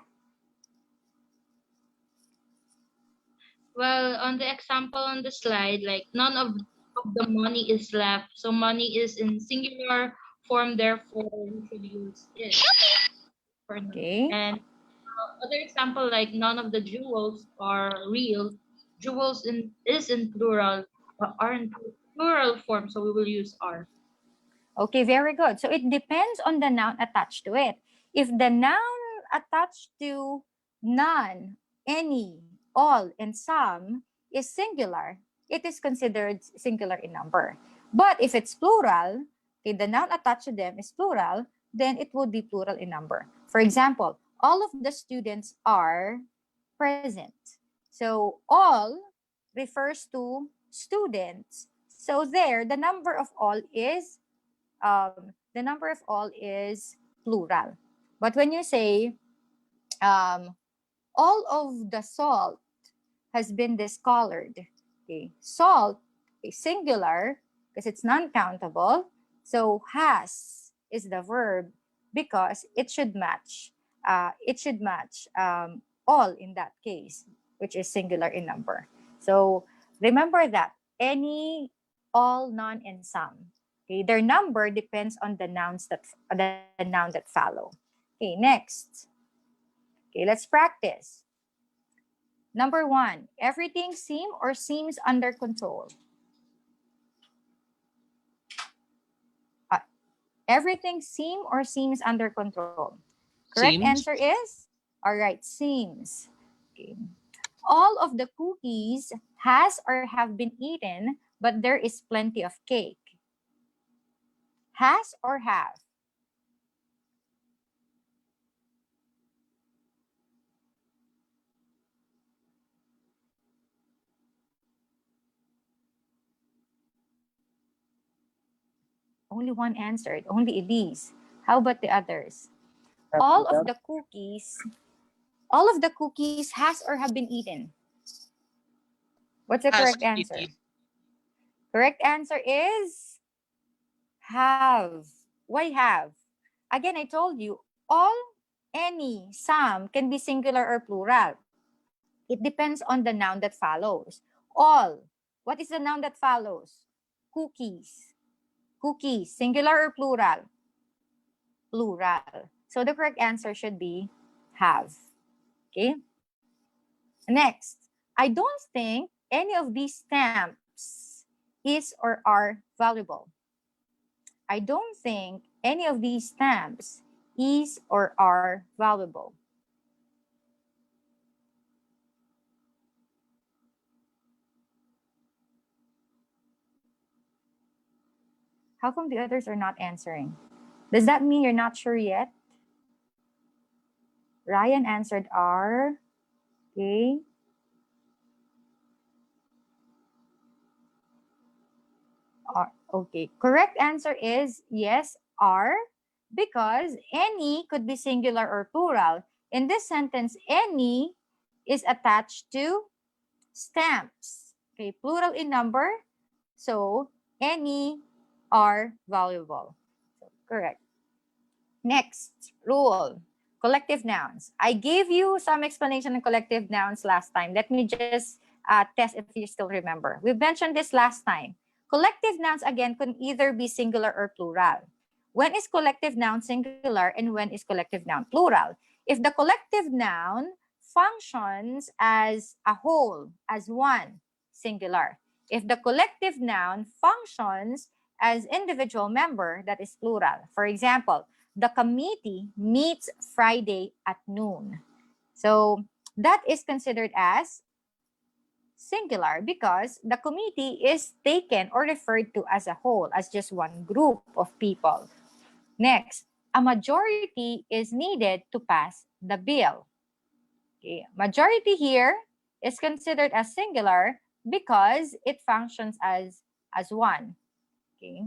Well, on the example on the slide, like none of the money is left. So money is in singular form, therefore we should use is for none. Okay. And other example, like none of the jewels are real. Jewels is in plural, are in plural form, so we will use are. Okay, very good. So it depends on the noun attached to it. If the noun attached to none, any, all, and some is singular, it is considered singular in number. But if it's plural, okay, the noun attached to them is plural, then it would be plural in number. For example, all of the students are present. So all refers to students. So there, the number of all is plural. But when you say all of the salt has been discolored, okay, salt is singular because it's non-countable. So has is the verb because it should match. All in that case, which is singular in number. So remember that any, all, none, and some. Okay, their number depends on the noun that follow. Okay, next. Okay, let's practice. Number 1, everything seems under control. Everything seems under control. Correct Seems. answer is, all right, seems. Okay. All of the cookies has or have been eaten, but there is plenty of cake. Has or have? Only one answered, only Elise. How about the others? All of the cookies has or have been eaten. What's the Has correct to be answer? Correct answer is have. Why have? Again, I told you, all, any, some can be singular or plural. It depends on the noun that follows. All. What is the noun that follows? Cookies. Cookies, singular or plural? Plural. So the correct answer should be have. Okay? Next, I don't think any of these stamps is or are valuable. I don't think any of these stamps is or are valuable. How come the others are not answering? Does that mean you're not sure yet? Ryan answered R. Okay. R. Okay. Correct answer is yes, R, because any could be singular or plural. In this sentence, any is attached to stamps. Okay, plural in number. So any are valuable. So, correct. Next rule, collective nouns. I gave you some explanation on collective nouns last time. Let me just test if you still remember. We mentioned this last time. Collective nouns, again, can either be singular or plural. When is collective noun singular and when is collective noun plural? If the collective noun functions as a whole, as one, singular. If the collective noun functions as individual member, that is plural. For example, the committee meets Friday at noon. So that is considered as singular because the committee is taken or referred to as a whole, as just one group of people. Next, a majority is needed to pass the bill. Okay. Majority here is considered as singular because it functions as one. Okay.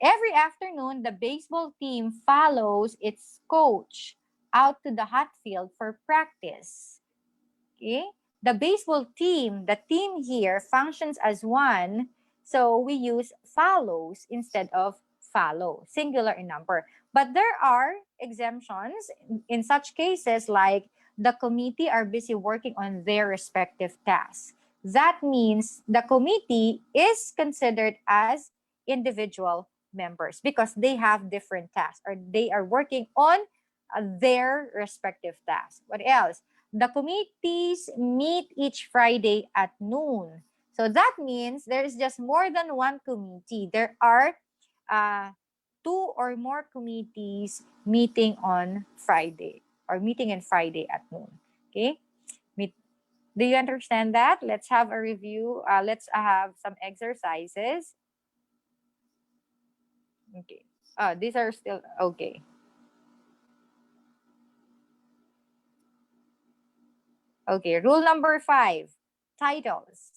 Every afternoon, the baseball team follows its coach out to the hot field for practice. Okay? The baseball team, the team here functions as one, so we use follows instead of follow, singular in number. But there are exemptions in such cases like the committee are busy working on their respective tasks. That means the committee is considered as individual members because they have different tasks or they are working on their respective tasks. What else? The committees meet each Friday at noon. So that means there is just more than one committee. There are two or more committees meeting on Friday or meeting on Friday at noon. Okay? Do you understand that? Let's have a review. Let's have some exercises. Okay. These are still okay. Okay, rule number 5, titles.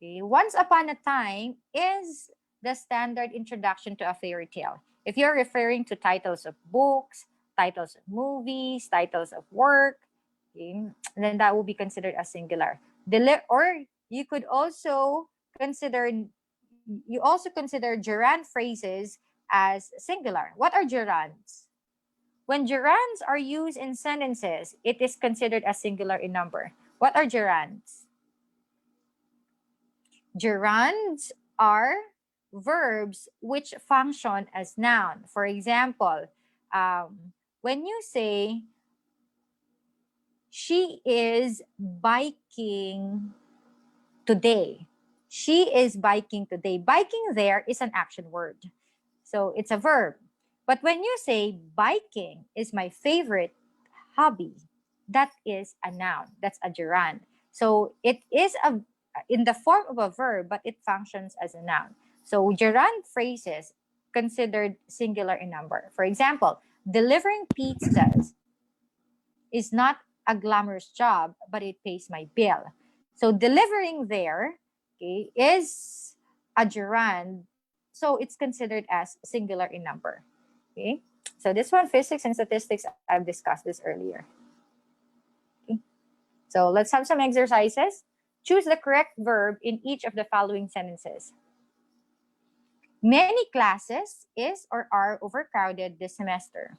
Okay, once upon a time is the standard introduction to a fairy tale. If you're referring to titles of books, titles of movies, titles of work, okay, then that will be considered as singular. Or you could also consider gerund phrases as singular. What are gerands? When gerands are used in sentences, it is considered as singular in number. What are gerands? Gerands are verbs which function as noun. For example, when you say, she is biking today. She is biking today. Biking there is an action word. So it's a verb. But when you say biking is my favorite hobby, that is a noun. That's a gerund. So it is in the form of a verb, but it functions as a noun. So gerund phrases considered singular in number. For example, delivering pizzas is not a glamorous job, but it pays my bill. So delivering there, okay, is a gerund. So it's considered as singular in number. Okay. So this one, physics and statistics, I've discussed this earlier. Okay. So let's have some exercises. Choose the correct verb in each of the following sentences. Many classes is or are overcrowded this semester.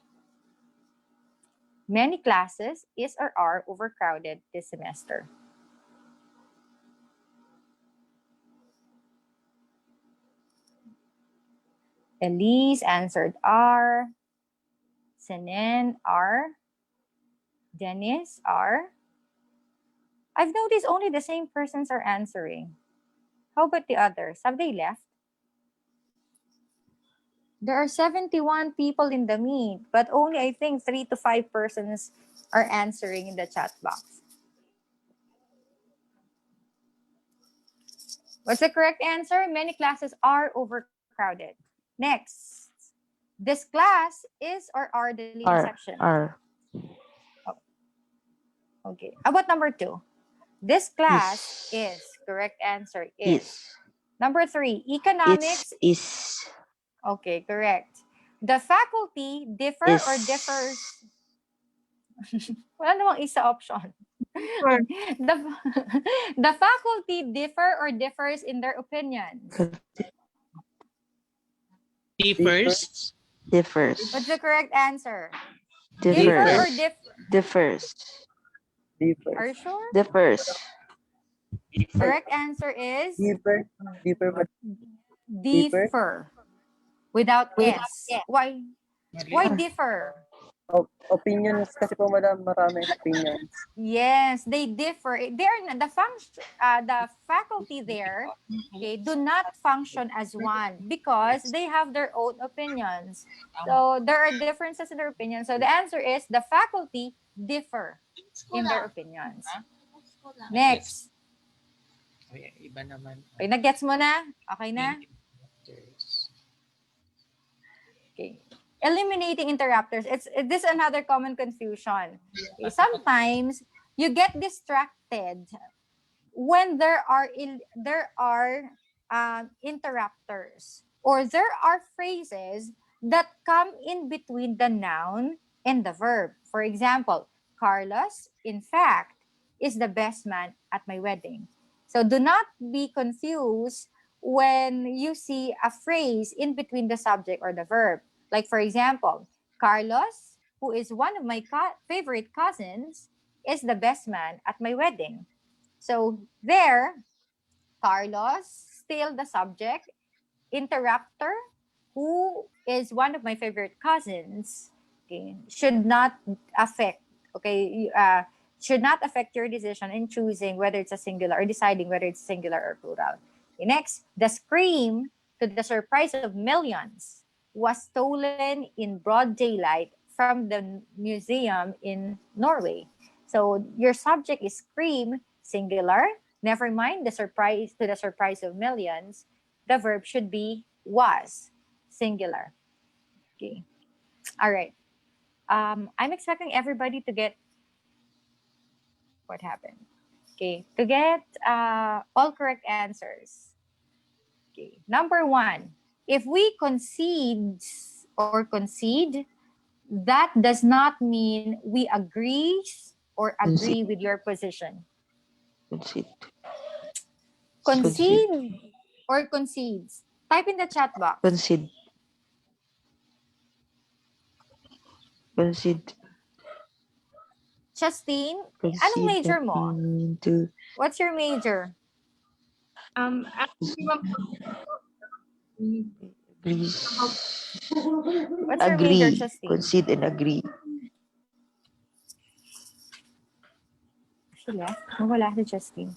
Many classes is or are overcrowded this semester. Elise answered R. Senen R. Dennis R. I've noticed only the same persons are answering. How about the others? Have they left? There are 71 people in the meet, but only I think 3 to 5 persons are answering in the chat box. What's the correct answer? Many classes are overcrowded. Next. This class is or are the leading R. section. R. Okay. How about number 2? This class is. Correct answer is. Number 3, economics. Is. Okay, correct. The faculty differ Is. or differs. Wala namang isa option. the, the faculty differ or differs in their opinions. Differs. Differs. What's the correct answer? Differs. Differ or Differs. Are you sure? Differs. Correct answer is Differ. differ. Without S. Why? Why differ? Opinions kasi po, madam, maraming opinions. Yes, they differ. They are the faculty there, okay, do not function as one because they have their own opinions. So there are differences in their opinions. So the answer is the faculty differ in their opinions. Next. Iba naman. Okay, nag-gets mo na? Okay na? Okay. Eliminating interrupters. This is another common confusion. Okay, sometimes you get distracted when there are interrupters, or there are phrases that come in between the noun and the verb. For example, Carlos, in fact, is the best man at my wedding. So do not be confused when you see a phrase in between the subject or the verb. Like, for example, Carlos, who is one of my favorite cousins, is the best man at my wedding. So there, Carlos, still the subject. Interrupter, who is one of my favorite cousins, okay, should not affect, should not affect your decision in choosing whether it's a singular or deciding whether it's singular or plural. Okay, next, the scream, to the surprise of millions, was stolen in broad daylight from the museum in Norway. So your subject is scream, singular. Never mind the surprise, to the surprise of millions. The verb should be was, singular. Okay. All right. I'm expecting everybody to get what happened. Okay. To get all correct answers. Okay. Number 1, if we concede, that does not mean we agree or agree with your position. Concede or concedes. Type in the chat box. Concede. Justine, anong major mo? What's your major? Actually, What's your major, Justine? Concede and agree. She left. Wala si Justine.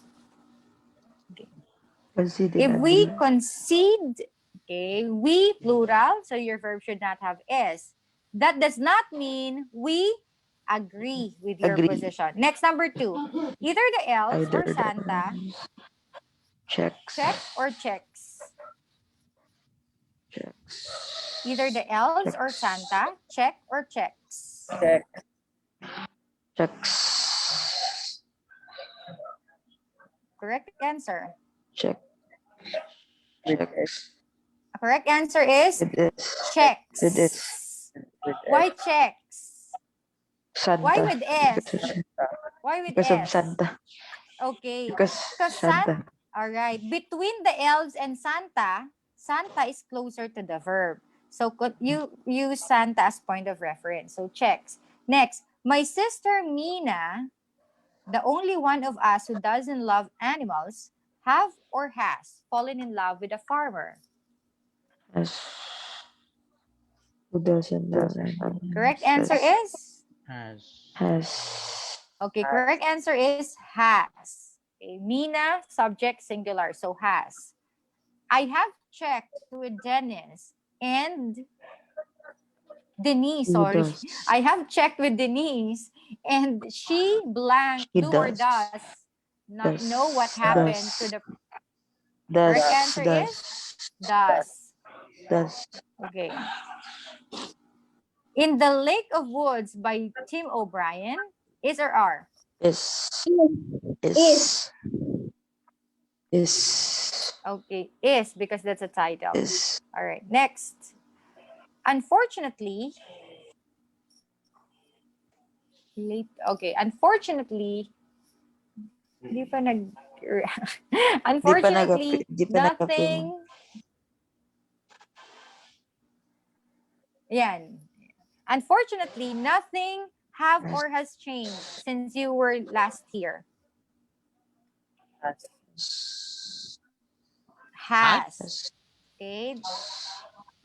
Okay. Concede If and we agree. concede, okay, we plural, so your verb should not have S. That does not mean we agree with your position. Next, number 2. Either the elves or Santa Checks. check or checks. Either the elves or Santa check or checks. Checks. Correct answer. Check. Checks. Correct answer is checks. With S. Why checks? Santa. Why with S? Why with Because S? of Santa. Okay. Because Santa. All right. Between the elves and Santa, Santa is closer to the verb. So you use Santa as point of reference. So checks. Next, my sister Mina, the only one of us who doesn't love animals, have or has fallen in love with a farmer. Has Who doesn't have any? Correct answer is? Has. Okay, correct answer is has. Okay, Mina, subject singular, so has. I have checked with Dennis and Denise, Who sorry. does? I have checked with Denise and she blank She do or does. does not Does. know what happened Does. to the Does. correct answer is does. Does. Okay. In the Lake of Woods by Tim O'Brien, is or are? Is. Is. Is. Okay, is because that's a title. Is. All right, next. Unfortunately, unfortunately, di pa nag unfortunately, Di pa nothing. Yan. Unfortunately, nothing have or has changed since you were last here. Has. Okay.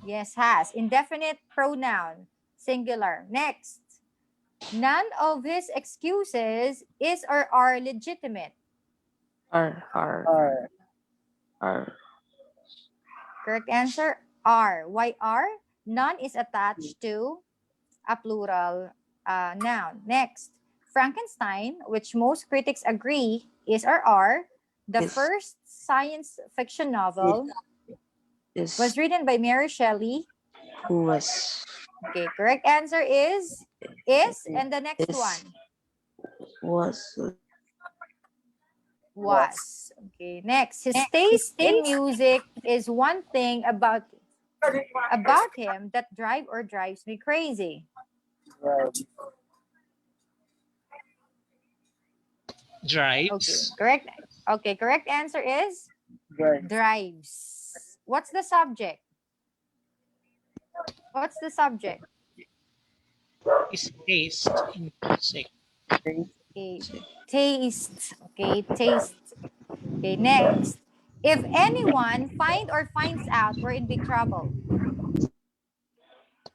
Yes, has. Indefinite pronoun. Singular. Next. None of his excuses is or are legitimate. Are. Correct answer, are. Why are? None is attached to a plural noun. Next. Frankenstein, which most critics agree is or are, the Is. first science fiction novel Is. was written by Mary Shelley. Who was. Okay, correct answer is, and the next Is. one. Was. Was. Okay, next. His taste in music is one thing about him that drives me crazy. Drives. Okay, correct answer is drives. What's the subject? What's the subject? His taste in music. Okay, taste. Okay, taste. Okay, next. If anyone finds out, we're in big trouble.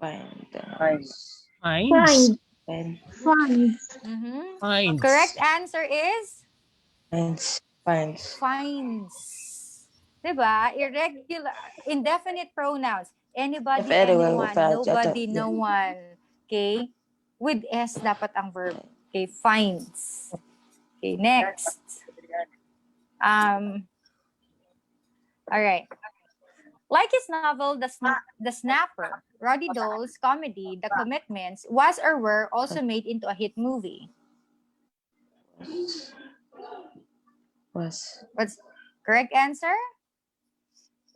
Find. Finds. Find. Find. Find. Finds. Correct answer is Finds. Finds. finds. Diba? Irregular, indefinite pronouns. Anybody, If anyone anyone, finds out nobody, of no one. Okay? With S dapat ang verb. Okay, finds. Okay, next. All right. Like his novel, The Snapper, Roddy Dole's comedy, The Commitments, was or were also made into a hit movie. Was. What's correct answer?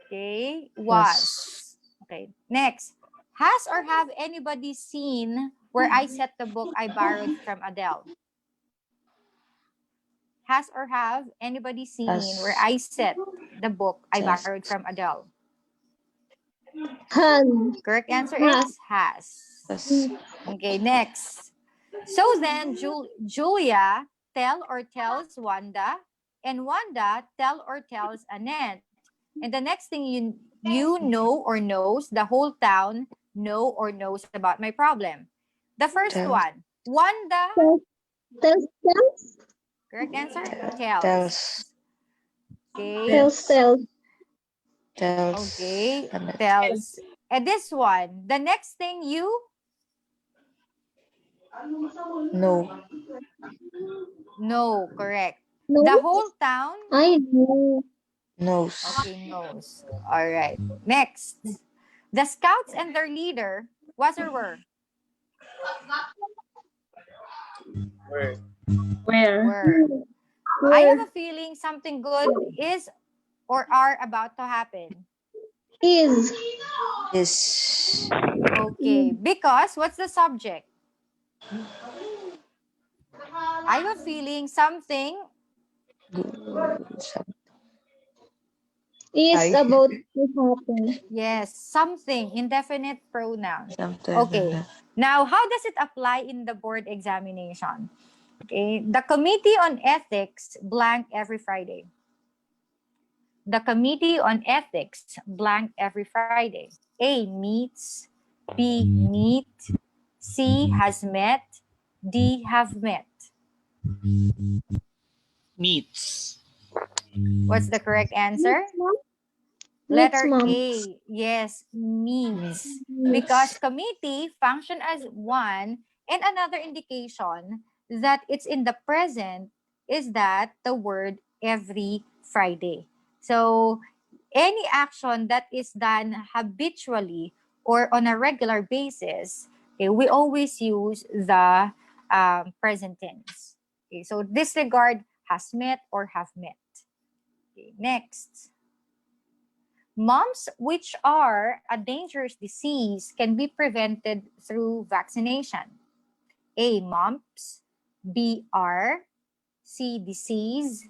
Okay, was. Okay, next. Has or have anybody seen Where I Set the Book I Borrowed from Adele? Has or have anybody seen Has. Where I Set the Book I Has. Borrowed from Adele? Has. Correct answer Has. is has. Has. Okay, next. So then, Julia tell or tells Wanda, and Wanda tell or tells Annette. And the next thing you know or knows, the whole town know or knows about my problem. The first Tells. one, Wanda. Tells. Correct answer? Tells. Okay. Tells. Okay. Annette. Tells. And this one, the next thing you No. know, correct. No. The whole town. I know. Knows. Okay, knows. All right. Next. The scouts and their leader was or were? Where? Were. I have a feeling something good is or are about to happen. Is. Is. Okay. Because what's the subject? I have a feeling something Is about to happen. yes, something, indefinite pronoun. Something. Okay. Now, how does it apply in the board examination? Okay. The Committee on Ethics blank every Friday. The Committee on Ethics blank every Friday. A, meets B, meet, C, has met, D, have met. Meets. What's the correct answer? Meets, mom. Meets, Letter mom. A, yes, meets. Meets. Because committee function as one, and another indication that it's in the present is that the word every Friday. So any action that is done habitually or on a regular basis, okay, we always use the present tense. Okay, so disregard has met or have met. Okay, next. Mumps, which are a dangerous disease, can be prevented through vaccination. A, mumps, B, R, C, disease,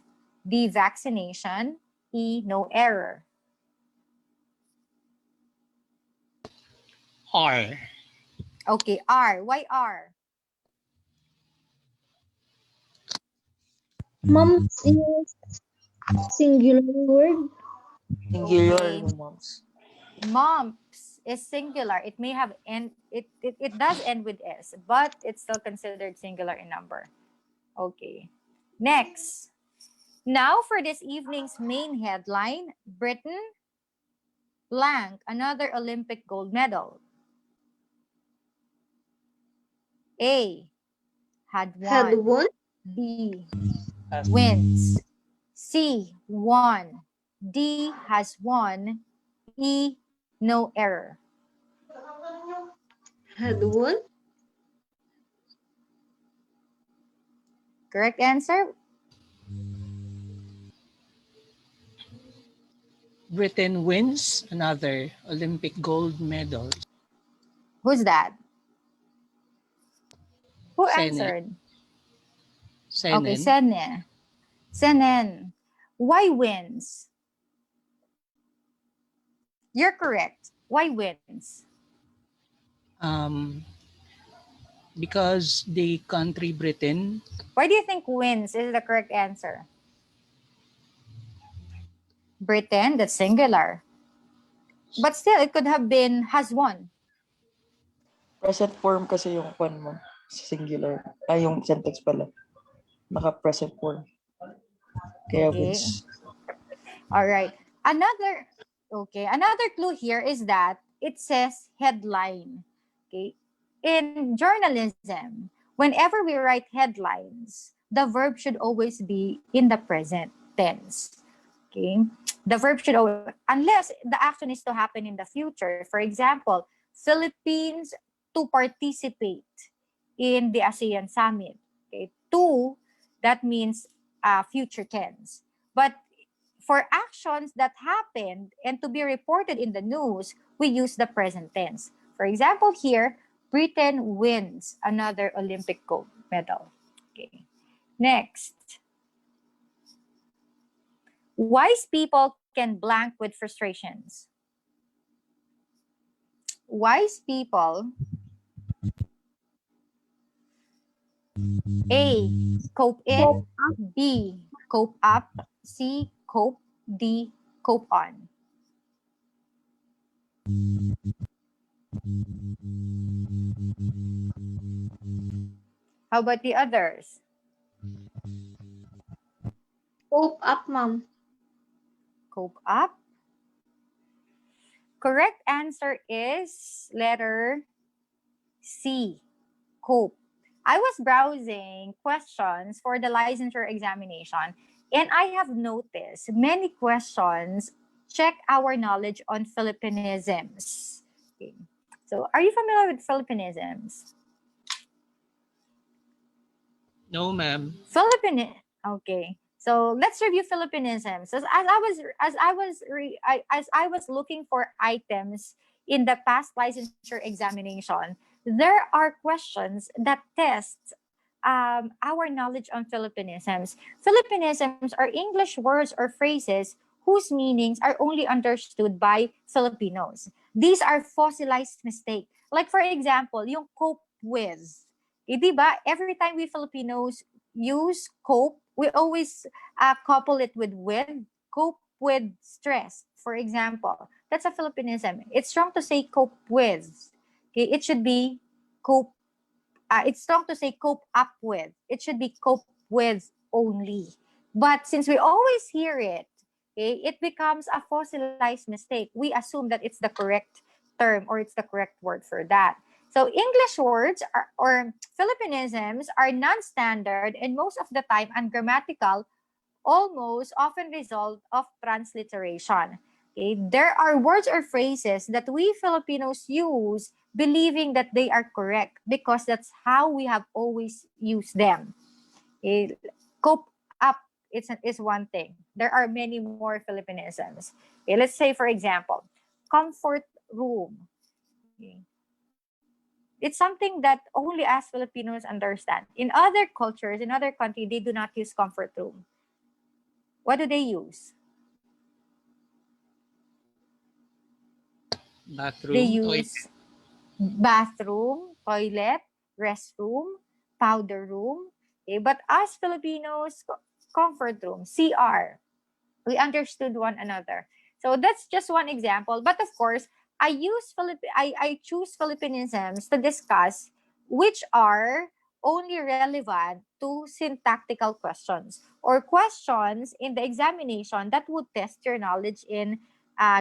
D, vaccination, E, no error. R. Okay, R. Why R? Mom is singular word. Singular Okay. yung moms. Mumps is singular. It may have end. It does end with S, but it's still considered singular in number. Okay. Next. Now for this evening's main headline, Britain blank another Olympic gold medal. A, had Had won. one. B, wins. C, won. D, has won. E, no error. Had one. Correct answer? Britain wins another Olympic gold medal. Who's that? Who Sene. answered? Okay, Senen. Sene. Senen. Why wins? You're correct. Why wins? Um, because the country Britain, Why do you think wins is the correct answer? Britain, that's singular. But still, it could have been has won. Present form kasi yung kwan mo. Singular. Ay, yung sentence pala. Naka-present form. Kaya Okay. wins. All right. Another clue here is that it says headline. Okay. In journalism, whenever we write headlines, the verb should always be in the present tense. Okay. The verb should always, unless the action is to happen in the future. For example, Philippines to participate in the ASEAN summit. Okay. To, that means future tense. But for actions that happened and to be reported in the news, we use the present tense. For example, here, Britain wins another Olympic gold medal. Okay. Next. Wise people can blank with frustrations. Wise people. A, cope in. B, cope up. C, cope. D, cope on. How about the others? Cope up, mom. Cope up. Correct answer is letter C, cope. I was browsing questions for the licensure examination, and I have noticed many questions check our knowledge on Filipinisms. Okay. So, are you familiar with Filipinisms? no ma'am. Okay. So let's review Filipinisms. As I was looking for items in the past licensure examination, there are questions that test our knowledge on Filipinisms. Filipinisms are English words or phrases whose meanings are only understood by Filipinos. These are fossilized mistakes. Like for example, yung cope with. Di ba? Every time we Filipinos use cope, we always couple it with cope with stress. For example, that's a Filipinism. It's wrong to say cope with. Okay, it should be cope. It's wrong to say cope up with. It should be cope with only. But since we always hear it, okay, it becomes a fossilized mistake. We assume that it's the correct term or it's the correct word for that. So English words or Filipinisms are non-standard and most of the time ungrammatical, almost often result of transliteration. Okay? There are words or phrases that we Filipinos use believing that they are correct because that's how we have always used them. Okay? Cope up is one thing. There are many more Filipinisms. Okay? Let's say, for example, comfort room. Okay? It's something that only us Filipinos understand. In other cultures, in other countries, they do not use comfort room. What do they use? They Bathroom, toilet. use bathroom, toilet, restroom, powder room. Okay? But us Filipinos, comfort room, CR. We understood one another. So that's just one example. But of course, I choose Filipinisms to discuss which are only relevant to syntactical questions or questions in the examination that would test your knowledge in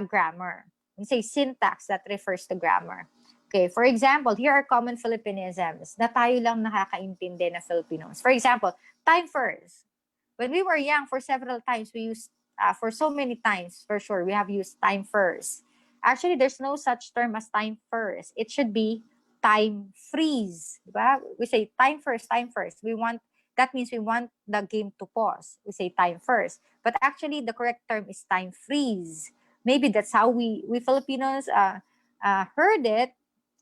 grammar. We say syntax that refers to grammar. Okay, for example, here are common Filipinisms na tayo lang nakakaintindi na Filipinos. For example, time first. When we were young, for several times, we used, for so many times, for sure, we have used time first. Actually, there's no such term as time first. It should be time freeze. Diba? We say time first, time first. That means we want the game to pause. We say time first. But actually, the correct term is time freeze. Maybe that's how we Filipinos heard it.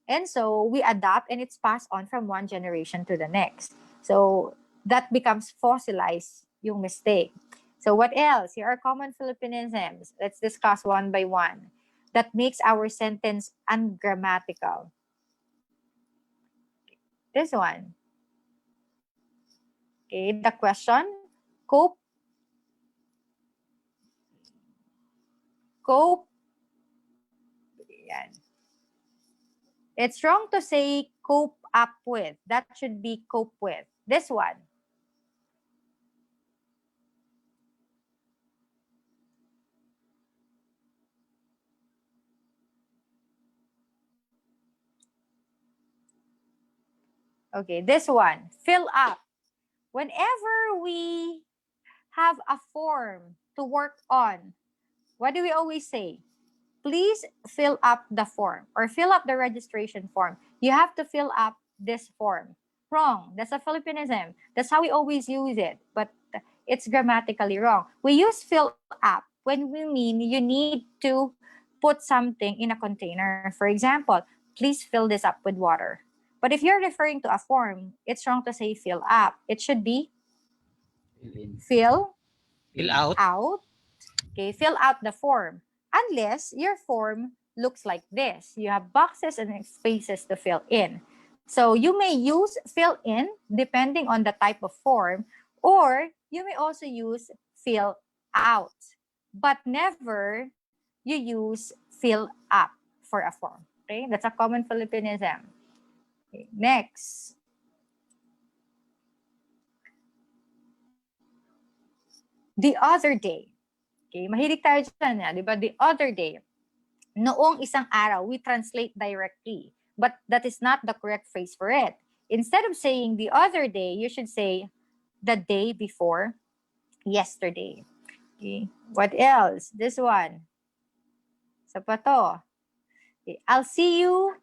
And so we adapt and it's passed on from one generation to the next. So that becomes fossilized yung mistake. So what else? Here are common Filipinisms. Let's discuss one by one. That makes our sentence ungrammatical. This one. Okay, the question, cope, yan. It's wrong to say cope up with. That should be cope with. This one. Okay, this one, fill up. Whenever we have a form to work on, what do we always say? Please fill up the form or fill up the registration form. You have to fill up this form. Wrong. That's a Filipinism. That's how we always use it, but it's grammatically wrong. We use fill up when we mean you need to put something in a container. For example, please fill this up with water. But if you're referring to a form, it's wrong to say fill up. It should be fill Fill out. out. Okay, fill out the form. Unless your form looks like this. You have boxes and spaces to fill in. So you may use fill in depending on the type of form, or you may also use fill out. But never you use fill up for a form. Okay, that's a common Filipinism. Okay, next. The other day. Okay, mahilig tayo dyan, di ba? The other day. Noong isang araw, we translate directly. But that is not the correct phrase for it. Instead of saying the other day, you should say the day before yesterday. Okay. What else? This one. Sa pa to. Okay. I'll see you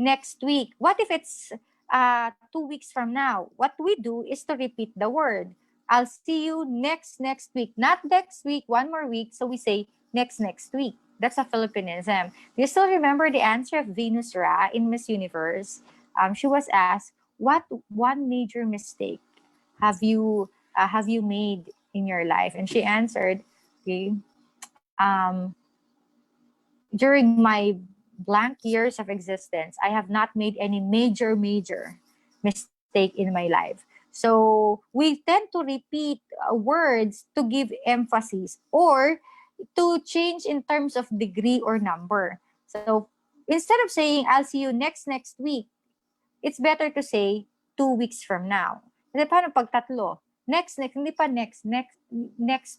next week. What if it's 2 weeks from now? What we do is to repeat the word. I'll see you next week. Not next week, one more week. So we say next week. That's a Filipinism. Do you still remember the answer of Venus Ra in Miss Universe? She was asked, what one major mistake have you made in your life? And she answered, okay, during my blank years of existence, I have not made any major mistake in my life. So we tend to repeat words to give emphasis or to change in terms of degree or number. So instead of saying, I'll see you next week, it's better to say 2 weeks from now. Kasi paano pag tatlo? Next, hindi pa next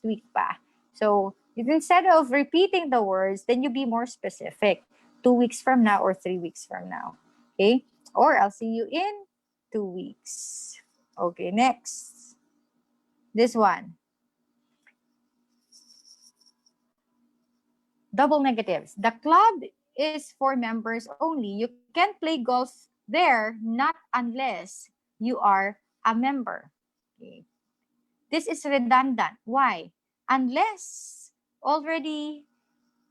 week pa. So, instead of repeating the words, then you be more specific. 2 weeks from now or 3 weeks from now. Okay? Or I'll see you in 2 weeks. Okay, next. This one. Double negatives. The club is for members only. You can't play golf there, not unless you are a member. Okay. This is redundant. Why? Unless already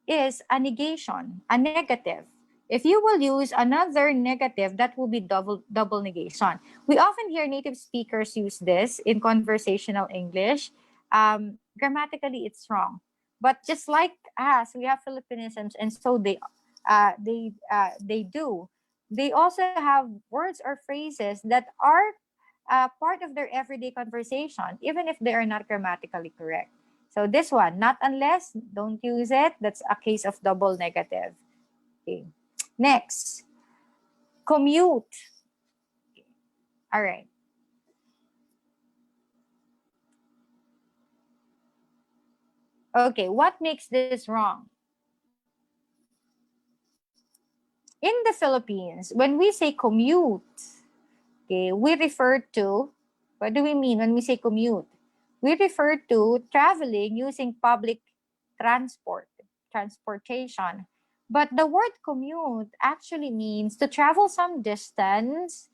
is a negation, a negative. If you will use another negative, that will be double negation. We often hear native speakers use this in conversational English. Grammatically, it's wrong. But just like us, we have Filipinisms, and so they do. They also have words or phrases that are part of their everyday conversation, even if they are not grammatically correct. So this one, not unless, don't use it. That's a case of double negative. Okay. Next, commute. Okay. All right. Okay, what makes this wrong? In the Philippines, when we say commute, okay, we refer to, what do we mean when we say commute? We refer to traveling using public transportation. But the word commute actually means to travel some distance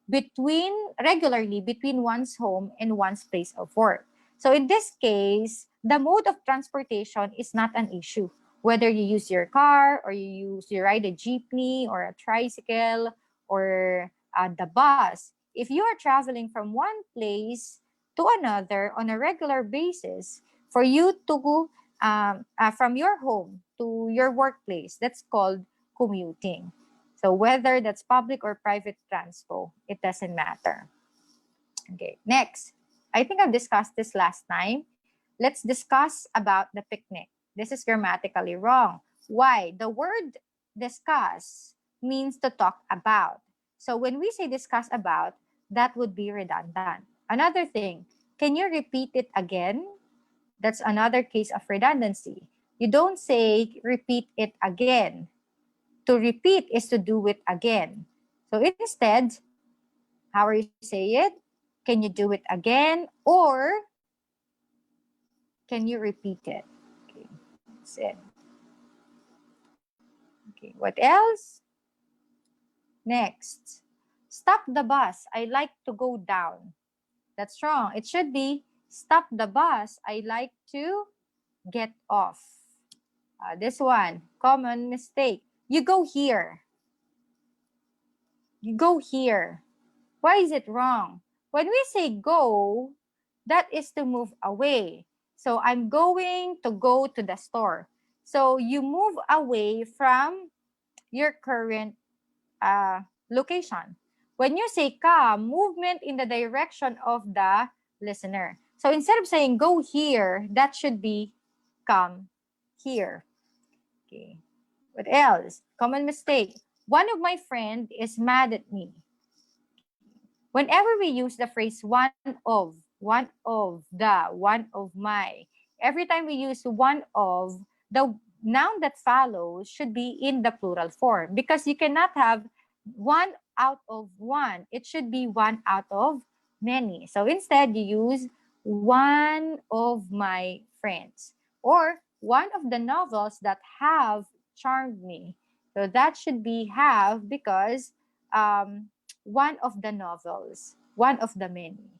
regularly between one's home and one's place of work. So in this case, the mode of transportation is not an issue. Whether you use your car or you ride a jeepney or a tricycle or the bus, if you are traveling from one place to another on a regular basis, for you to go from your home to your workplace, that's called commuting. So whether that's public or private transpo, it doesn't matter. Okay, next. I think I've discussed this last time. Let's discuss about the picnic. This is grammatically wrong. Why? The word discuss means to talk about. So when we say discuss about, that would be redundant. Another thing, can you repeat it again? That's another case of redundancy. You don't say repeat it again. To repeat is to do it again. So instead, how are you say it? Can you do it again? Or can you repeat it? Okay, that's it. Okay, what else? Next, stop the bus. I like to go down. That's wrong. It should be stop the bus. I like to get off. This one, common mistake. You go here. You go here. Why is it wrong? When we say go, that is to move away. So I'm going to go to the store. So you move away from your current location. When you say come, movement in the direction of the listener. So instead of saying go here, that should be come here. Okay. What else? Common mistake. One of my friend is mad at me. Whenever we use the phrase one of, one of my, every time we use one of, the noun that follows should be in the plural form because you cannot have one out of one. It should be one out of many. So instead, you use one of my friends or one of the novels that have charmed me. So that should be have because one of the novels, one of the many.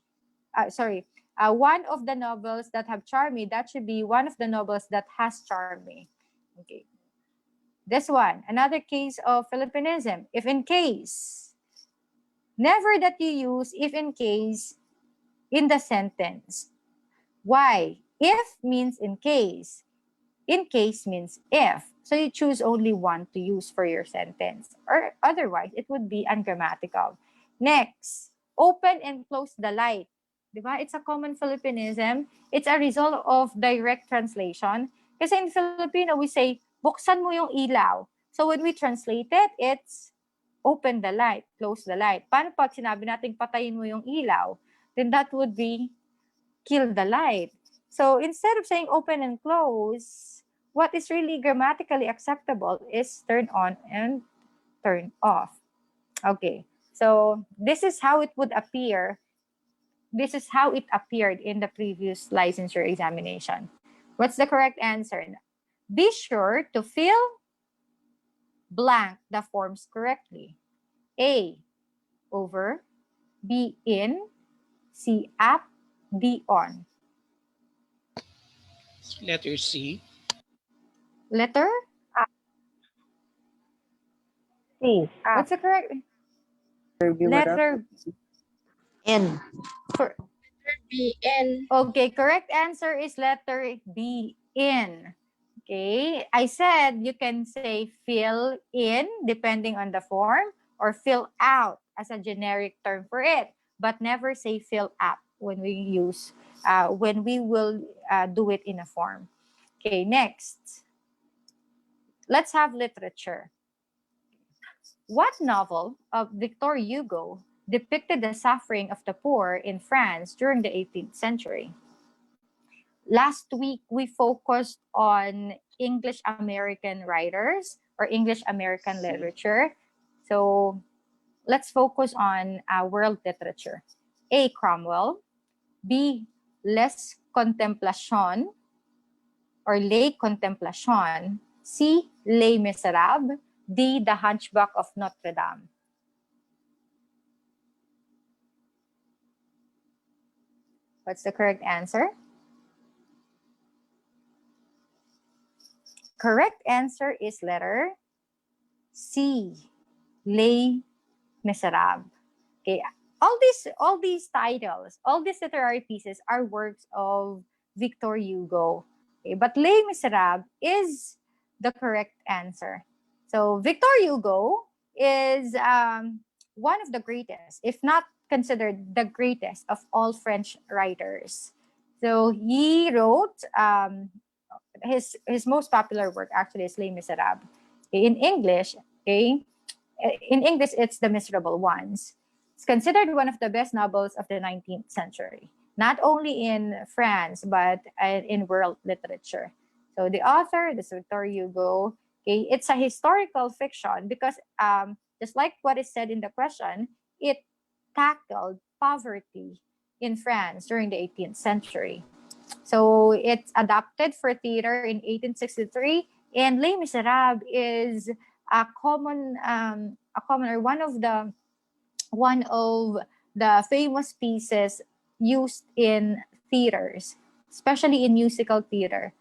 One of the novels that have charmed me, that should be one of the novels that has charmed me. Okay. This one, another case of Filipinism. If in case. Never that you use if in case in the sentence. Why? If means in case. In case means if. So you choose only one to use for your sentence. Or otherwise, it would be ungrammatical. Next, open and close the light. Diba? It's a common Filipinism. It's a result of direct translation. Kasi in Filipino, we say, buksan mo yung ilaw. So when we translate it, it's open the light, close the light. Paano pag sinabi natin patayin mo yung ilaw? Then that would be kill the light. So instead of saying open and close, what is really grammatically acceptable is turn on and turn off. Okay, so this is how it would appear. This is how it appeared in the previous licensure examination. What's the correct answer? Be sure to fill blank the forms correctly. A, over. B, in. C, up. D, on. Letter C. Letter? C. What's the correct? Review, madam. Letter N. B, N. Okay, correct answer is letter B, in. Okay, I said you can say fill in depending on the form or fill out as a generic term for it, but never say fill up when we use, when we will do it in a form. Okay, next. Let's have literature. What novel of Victor Hugo depicted the suffering of the poor in France during the 18th century? Last week, we focused on English American writers or English American literature. So let's focus on world literature. A, Cromwell. B, Les Contemplations or Les Contemplations. C, Les Miserables. D, The Hunchback of Notre Dame. What's the correct answer? Correct answer is letter C, Les Miserables. Okay, all these titles, all these literary pieces are works of Victor Hugo. Okay, but Les Miserables is the correct answer. So Victor Hugo is one of the greatest, if not considered the greatest of all French writers. So he wrote his most popular work actually is Les Miserables. In English, okay, in English it's The Miserable Ones. It's considered one of the best novels of the 19th century, not only in France but in world literature. So the author, this Victor Hugo, okay, it's a historical fiction because just like what is said in the question, it tackled poverty in France during the 18th century. So it's adapted for theater in 1863, and Les Miserables is a common or one of the famous pieces used in theaters, especially in musical theater.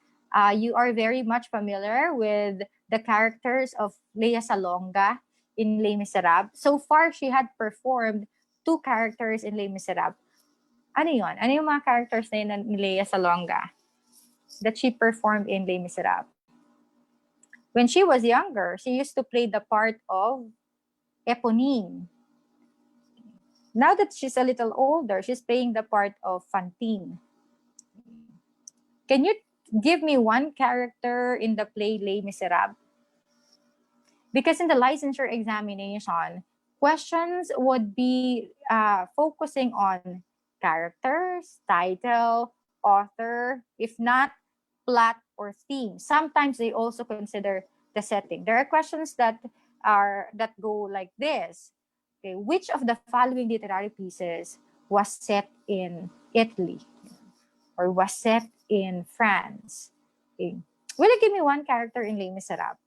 You are very much familiar with the characters of Lea Salonga in Les Miserables. So far, she had performed two characters in Les Miserables. Ano yun? Ano yung mga characters na yun ni Lea Salonga that she performed in Les Miserables? When she was younger, she used to play the part of Eponine. Now that she's a little older, she's playing the part of Fantine. Can you give me one character in the play Les Miserables? Because in the licensure examination, questions would be focusing on characters, title, author, if not plot or theme. Sometimes they also consider the setting. There are questions that go like this. Okay, which of the following literary pieces was set in Italy or was set in France? Okay. Will you give me one character in Les Miserables?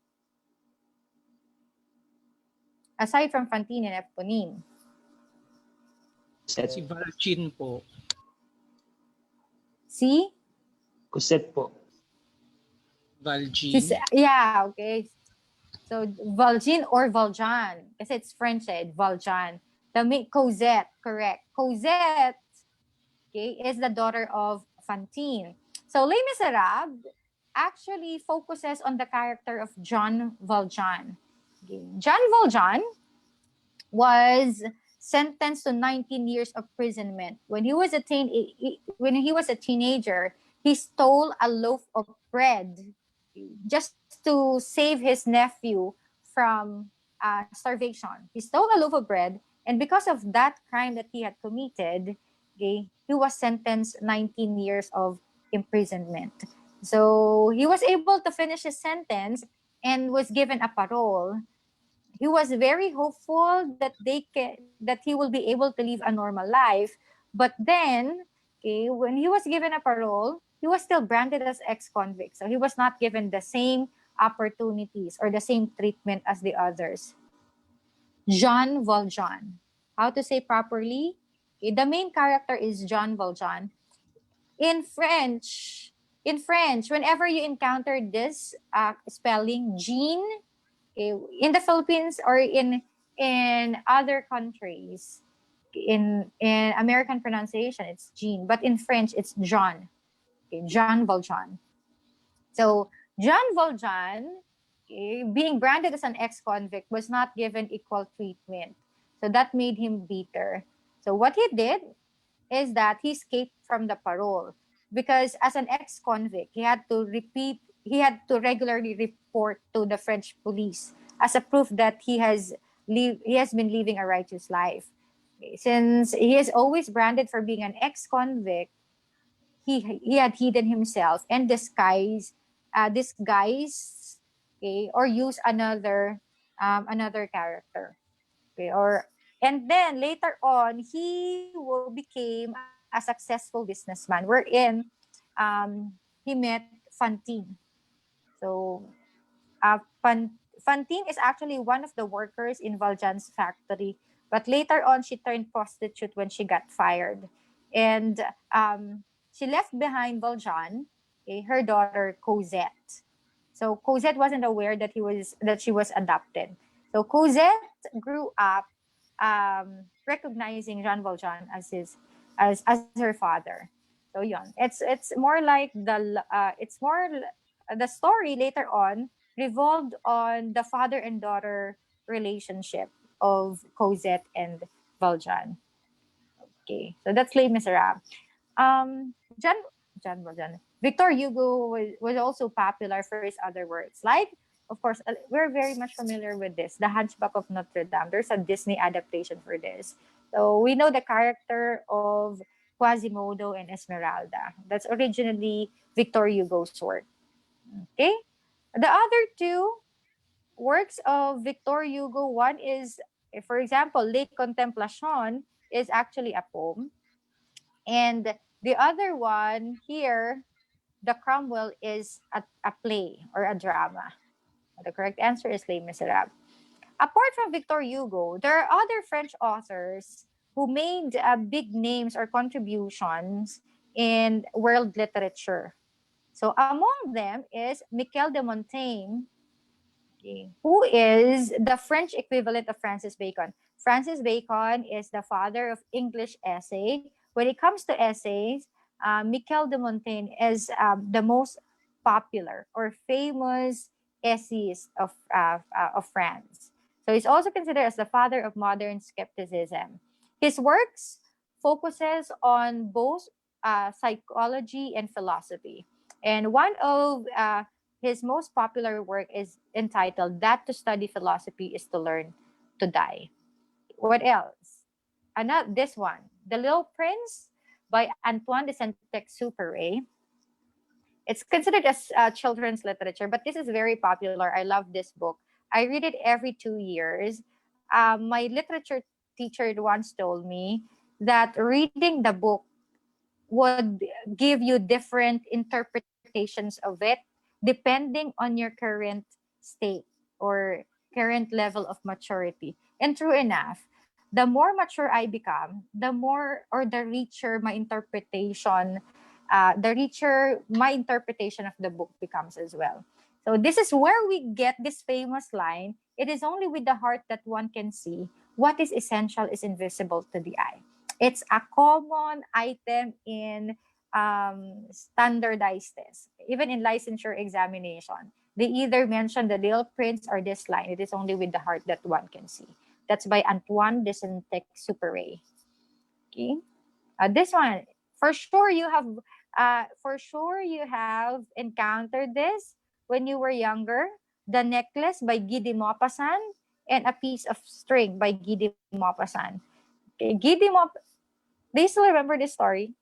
Aside from Fantine and Eponine. Si Valjean po. Si? Cosette po. Valjean. Yeah, okay. So, Valjean or Valjean. Kasi it's French, Valjean. Cosette, correct. Cosette, okay, is the daughter of Fantine. So, Les Miserables actually focuses on the character of John Valjean. Okay. John Valjean was sentenced to 19 years of imprisonment. When he was a teenager, he stole a loaf of bread just to save his nephew from starvation. He stole a loaf of bread, and because of that crime that he had committed, okay, he was sentenced 19 years of imprisonment. So he was able to finish his sentence and was given a parole. He was very hopeful that that he will be able to live a normal life. But then, okay, when he was given a parole, he was still branded as ex-convict. So he was not given the same opportunities or the same treatment as the others. Jean Valjean. How to say properly? Okay, the main character is Jean Valjean. In French, whenever you encounter this spelling, Jean, in the Philippines or in other countries, in American pronunciation, it's Jean, but in French, it's John. Okay, Jean Valjean. So Jean Valjean, okay, being branded as an ex-convict, was not given equal treatment. So that made him bitter. So what he did is that he escaped from the parole because as an ex-convict, he had to regularly report to the French police as a proof that he has been living a righteous life. Okay, since he is always branded for being an ex-convict, he had hidden himself and disguise, okay, or use another character, okay, or and then later on he became a successful businessman wherein he met Fantine. So Fantine is actually one of the workers in Valjean's factory, but later on she turned prostitute when she got fired, and she left behind Valjean, her daughter Cosette. So Cosette wasn't aware that she was adopted. So Cosette grew up recognizing Jean Valjean as her father. So yon, it's more like the story later on revolved on the father and daughter relationship of Cosette and Valjean. Okay, so that's Les Miserables. Um, John John Valjean. Victor Hugo was also popular for his other works. Like, of course, we're very much familiar with this, The Hunchback of Notre Dame. There's a Disney adaptation for this. So we know the character of Quasimodo and Esmeralda. That's originally Victor Hugo's work. Okay? The other two works of Victor Hugo, one is, for example, Les Contemplations is actually a poem. And the other one here, The Cromwell, is a play or a drama. The correct answer is Les Miserables. Apart from Victor Hugo, there are other French authors who made big names or contributions in world literature. So among them is Mikhail De Montaigne, who is the French equivalent of Francis Bacon. Francis Bacon is the father of English essay. When it comes to essays, Mikhail de Montaigne is the most popular or famous essayist of France. So he's also considered as the father of modern skepticism. His works focuses on both psychology and philosophy. And one of his most popular work is entitled That to Study Philosophy is to Learn to Die. What else? Another, this one, The Little Prince by Antoine de Saint-Exupéry. It's considered as children's literature, but this is very popular. I love this book. I read it every 2 years. My literature teacher once told me that reading the book would give you different interpretations of it depending on your current state or current level of maturity. And true enough, the more mature I become, the more or the richer my interpretation of the book becomes as well. So this is where we get this famous line, it is only with the heart that one can see what is essential is invisible to the eye. It's a common item in standardized tests, even in licensure examination. They either mention the Little Prince or this line, it is only with the heart that one can see. That's by Antoine de Saint-Exupéry. Okay. This one, for sure you have encountered this when you were younger. The Necklace by Guy de Maupassant, and A Piece of String by Guy de Maupassant. Okay, do you still remember this story?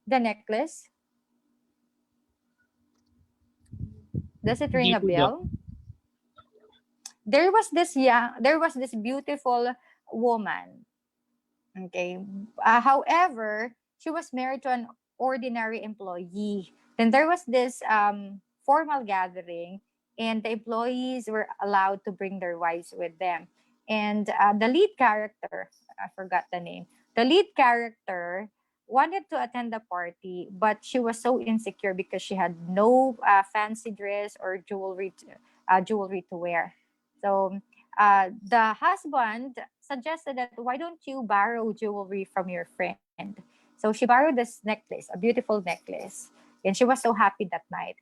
The necklace? Does it ring Hindi a po, Doc. bell? There was this beautiful woman. Okay. However, she was married to an ordinary employee. Then there was this formal gathering, and the employees were allowed to bring their wives with them. And the lead character, I forgot the name, the lead character wanted to attend the party, but she was so insecure because she had no fancy dress or jewelry to wear. So the husband suggested that why don't you borrow jewelry from your friend? So she borrowed this necklace, a beautiful necklace, and she was so happy that night.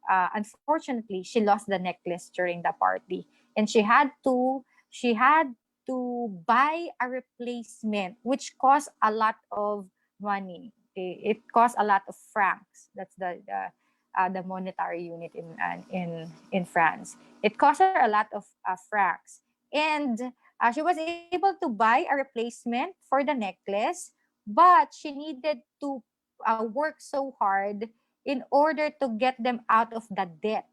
Unfortunately, she lost the necklace during the party, and she had to buy a replacement, which cost a lot of money. It cost a lot of francs. That's the monetary unit in France. It cost her a lot of francs, and she was able to buy a replacement for the necklace, but she needed to work so hard in order to get them out of the debt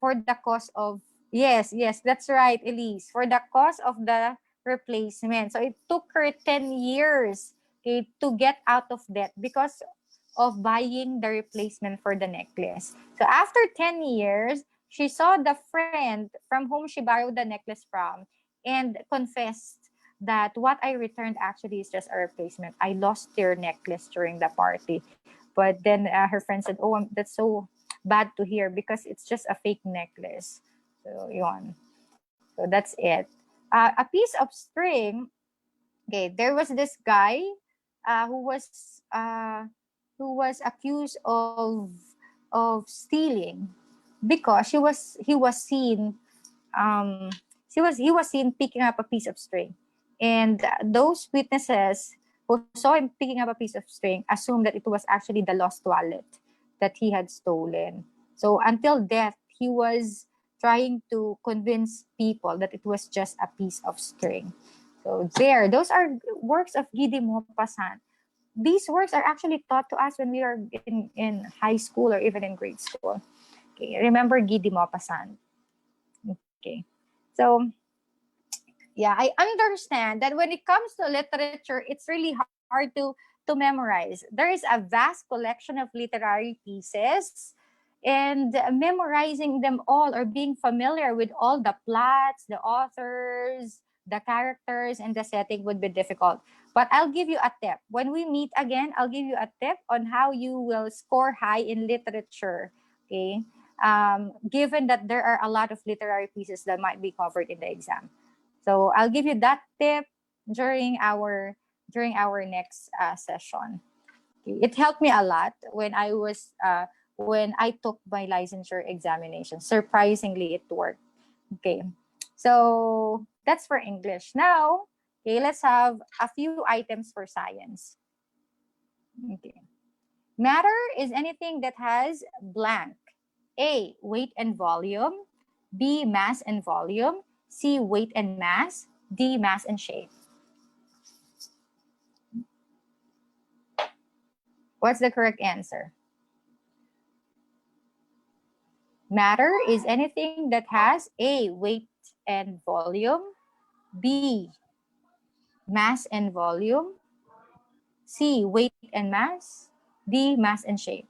for the cost of, yes, that's right, Elise, for the cost of the replacement. So it took her 10 years, okay, to get out of debt because of buying the replacement for the necklace. So after 10 years, she saw the friend from whom she borrowed the necklace from and confessed that what I returned actually is just a replacement. I lost your necklace during the party. But then her friend said, "Oh, that's so bad to hear because it's just a fake necklace." So, yun. So that's it. A piece of string. Okay, there was this guy uh, who was uh, who was accused of stealing because he was seen um, he was seen picking up a piece of string, and those witnesses who saw him picking up a piece of string assumed that it was actually the lost wallet that he had stolen. So until death, he was trying to convince people that it was just a piece of string. So those are works of Guy de Maupassant. These works are actually taught to us when we are in high school or even in grade school. Okay, remember Guy de Maupassant. Okay. So yeah, I understand that when it comes to literature, it's really hard to memorize. There is a vast collection of literary pieces, and memorizing them all or being familiar with all the plots, the authors, the characters, and the setting would be difficult. But I'll give you a tip. When we meet again, I'll give you a tip on how you will score high in literature. Okay. Given that there are a lot of literary pieces that might be covered in the exam. So I'll give you that tip during our next session. Okay. It helped me a lot when I took my licensure examination. Surprisingly, it worked. Okay, so that's for English. Now, okay, let's have a few items for science. Okay, matter is anything that has blank. A, weight and volume. B, mass and volume. C, weight and mass. D, mass and shape. What's the correct answer? Matter is anything that has A, weight and volume. B, mass and volume. C, weight and mass. D, mass and shape.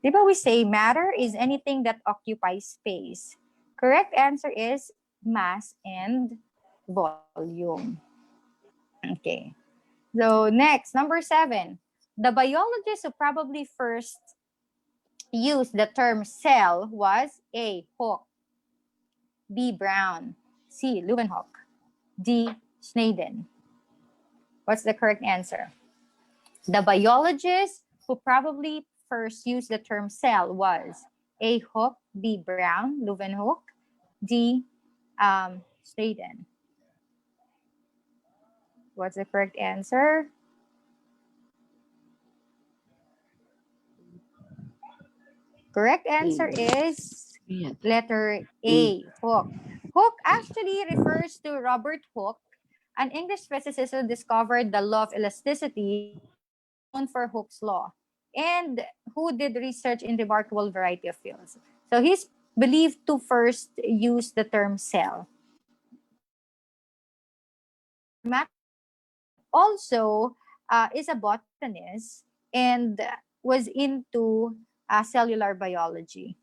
Di ba we say matter is anything that occupies space? Correct answer is mass and volume. Okay. So next, number 7. The biologist who probably first used the term cell was A, Hawke, B, Brown, C, Leeuwenhoek, D, Schneiden. What's the correct answer? The biologist who probably first used the term cell was A, Hawke, B, Brown, Leeuwenhoek, D, Schneiden. What's the correct answer? Correct answer is letter A, Hooke. Hooke actually refers to Robert Hooke, an English physicist who discovered the law of elasticity, known for Hooke's law, and who did research in remarkable variety of fields. So he's believed to first use the term cell. Also is a botanist and was into cellular biology.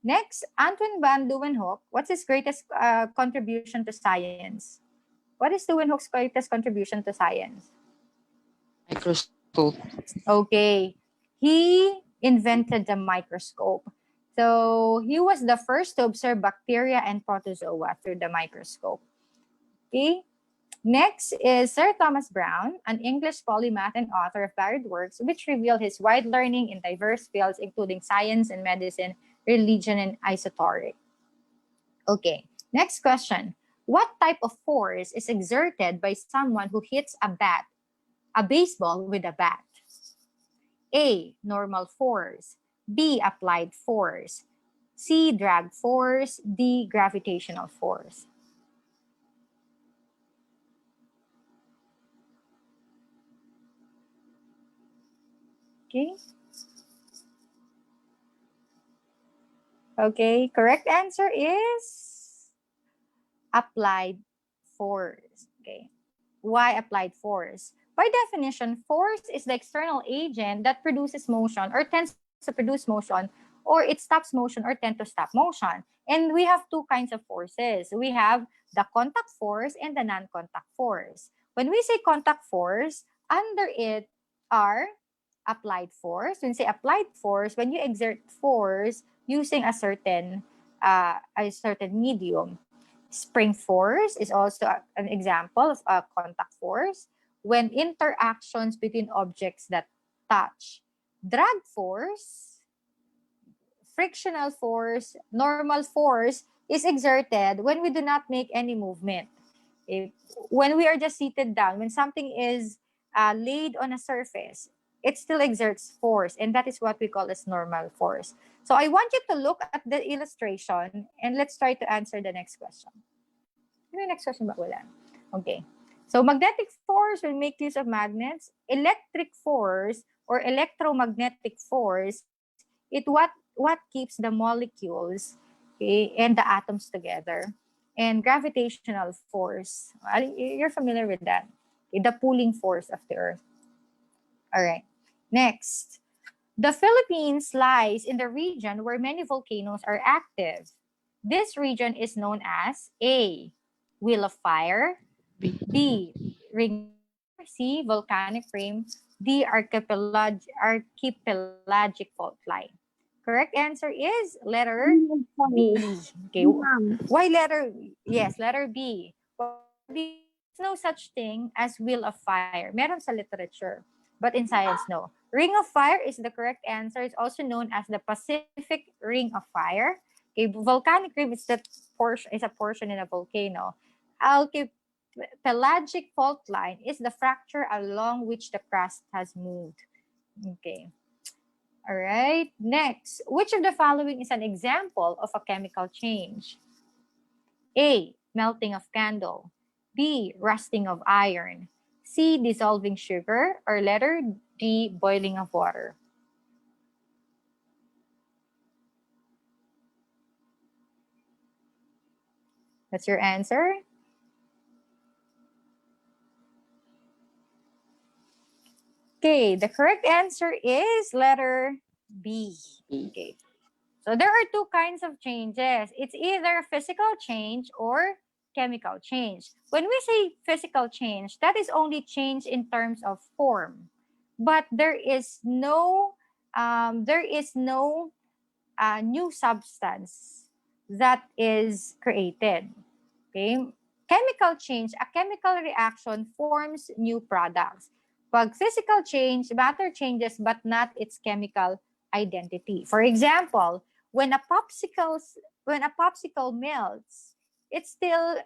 Next, Antoine van Leeuwenhoek. What's his greatest contribution to science? What is Leeuwenhoek's greatest contribution to science? Microscope. Okay. He invented the microscope. So he was the first to observe bacteria and protozoa through the microscope. Okay. Next is Sir Thomas Browne, an English polymath and author of varied works which reveal his wide learning in diverse fields, including science and medicine, religion, and esoteric. Okay, next question. What type of force is exerted by someone who hits a baseball with a bat? A, normal force. B, applied force. C, drag force. D, gravitational force. Okay. Okay, correct answer is applied force. Okay. Why applied force? By definition, force is the external agent that produces motion or tends to produce motion, or it stops motion or tend to stop motion. And we have two kinds of forces. We have the contact force and the non-contact force. When we say contact force, under it are applied force. When you say applied force, when you exert force using a certain medium. Spring force is also an example of a contact force when interactions between objects that touch. Drag force, frictional force, normal force is exerted when we do not make any movement. When we are just seated down, when something is laid on a surface, it still exerts force, and that is what we call as normal force. So I want you to look at the illustration and let's try to answer the next question. Ano yung next question ba? Wala. Okay. So magnetic force will make use of magnets. Electric force or electromagnetic force, what keeps the molecules, okay, and the atoms together. And gravitational force, you're familiar with that. Okay, the pulling force of the earth. All right. Next. The Philippines lies in the region where many volcanoes are active. This region is known as A, Wheel of Fire, B, Ring, C, Volcanic Rim, D, Archipelagic Fault Line. Correct answer is letter B. Okay. Why letter? Yes, letter B. There's no such thing as Wheel of Fire. Meron sa literature, but in science, no. Ring of Fire is the correct answer. It's also known as the Pacific Ring of Fire. Okay, volcanic rim is a portion in a volcano. Archipelagic fault line is the fracture along which the crust has moved. Okay. All right. Next, which of the following is an example of a chemical change? A, melting of candle. B, rusting of iron. C, dissolving sugar. Or letter D, boiling of water. That's your answer? Okay, the correct answer is letter B. Okay. So there are two kinds of changes. It's either physical change or chemical change. When we say physical change, that is only change in terms of form. But there is no new substance that is created. Okay? Chemical change, a chemical reaction forms new products. Pag physical change, matter changes but not its chemical identity. For example, when a popsicle melts, it's still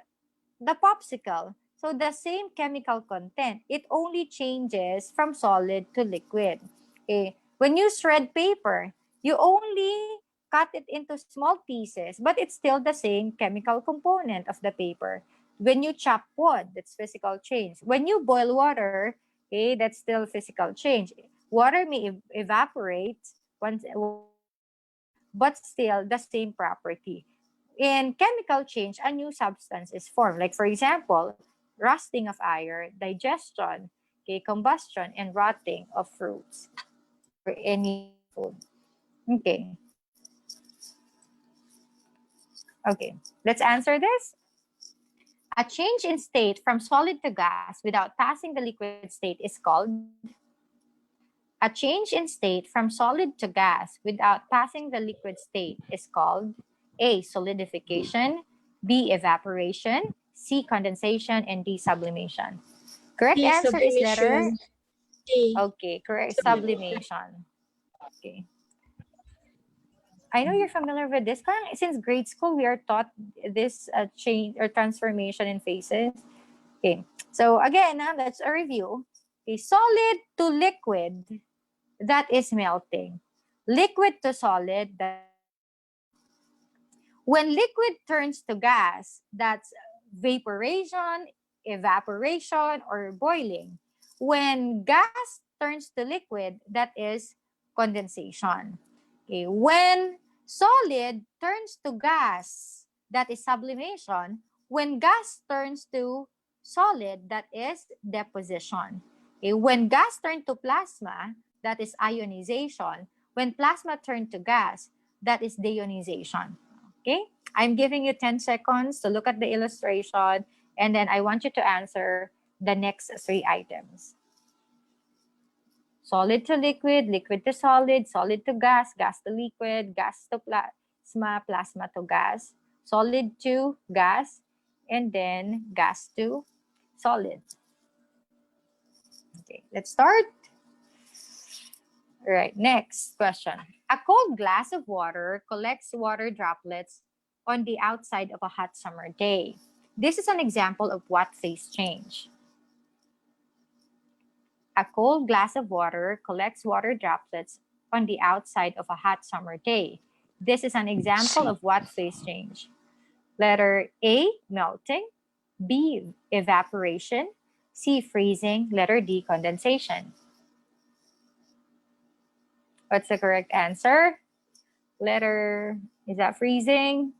the popsicle. So the same chemical content, it only changes from solid to liquid. Okay. When you shred paper, You only cut it into small pieces, but it's still the same chemical component of the paper. When you chop wood, that's physical change. When you boil water, okay, that's still physical change. Water may evaporate once, but still the same property. In chemical change, a new substance is formed. Like for example, rusting of iron, digestion, okay, combustion, and rotting of fruits or any food. Okay. Okay, let's answer this. A change in state from solid to gas without passing the liquid state is called. A change in state from solid to gas without passing the liquid state is called A. Solidification, B. Evaporation, C. Condensation, and D. Sublimation. Correct D. answer is letter. Sublimation. D. Okay, correct. Sublimation. Okay. I know you're familiar with this. Parang since grade school, we are taught this change or transformation in phases. Okay. So again, let's a review. Okay, solid to liquid, that is melting. Liquid to solid, when liquid turns to gas, that's vaporization, evaporation, or boiling. When gas turns to liquid, that is condensation. Okay. When solid turns to gas, that is sublimation. When gas turns to solid, that is deposition. Okay. When gas turns to plasma, that is ionization. When plasma turns to gas, that is deionization. Okay, I'm giving you 10 seconds to look at the illustration, and then I want you to answer the next three items. Solid to liquid, liquid to solid, solid to gas, gas to liquid, gas to plasma, plasma to gas, solid to gas, and then gas to solid. Okay, let's start. All right, next question. A cold glass of water collects water droplets on the outside of a hot summer day. This is an example of what phase change? A cold glass of water collects water droplets on the outside of a hot summer day. This is an example of what phase change? Letter A, melting. B, evaporation. C, freezing. Letter D, condensation. What's the correct answer? Letter, is that freezing?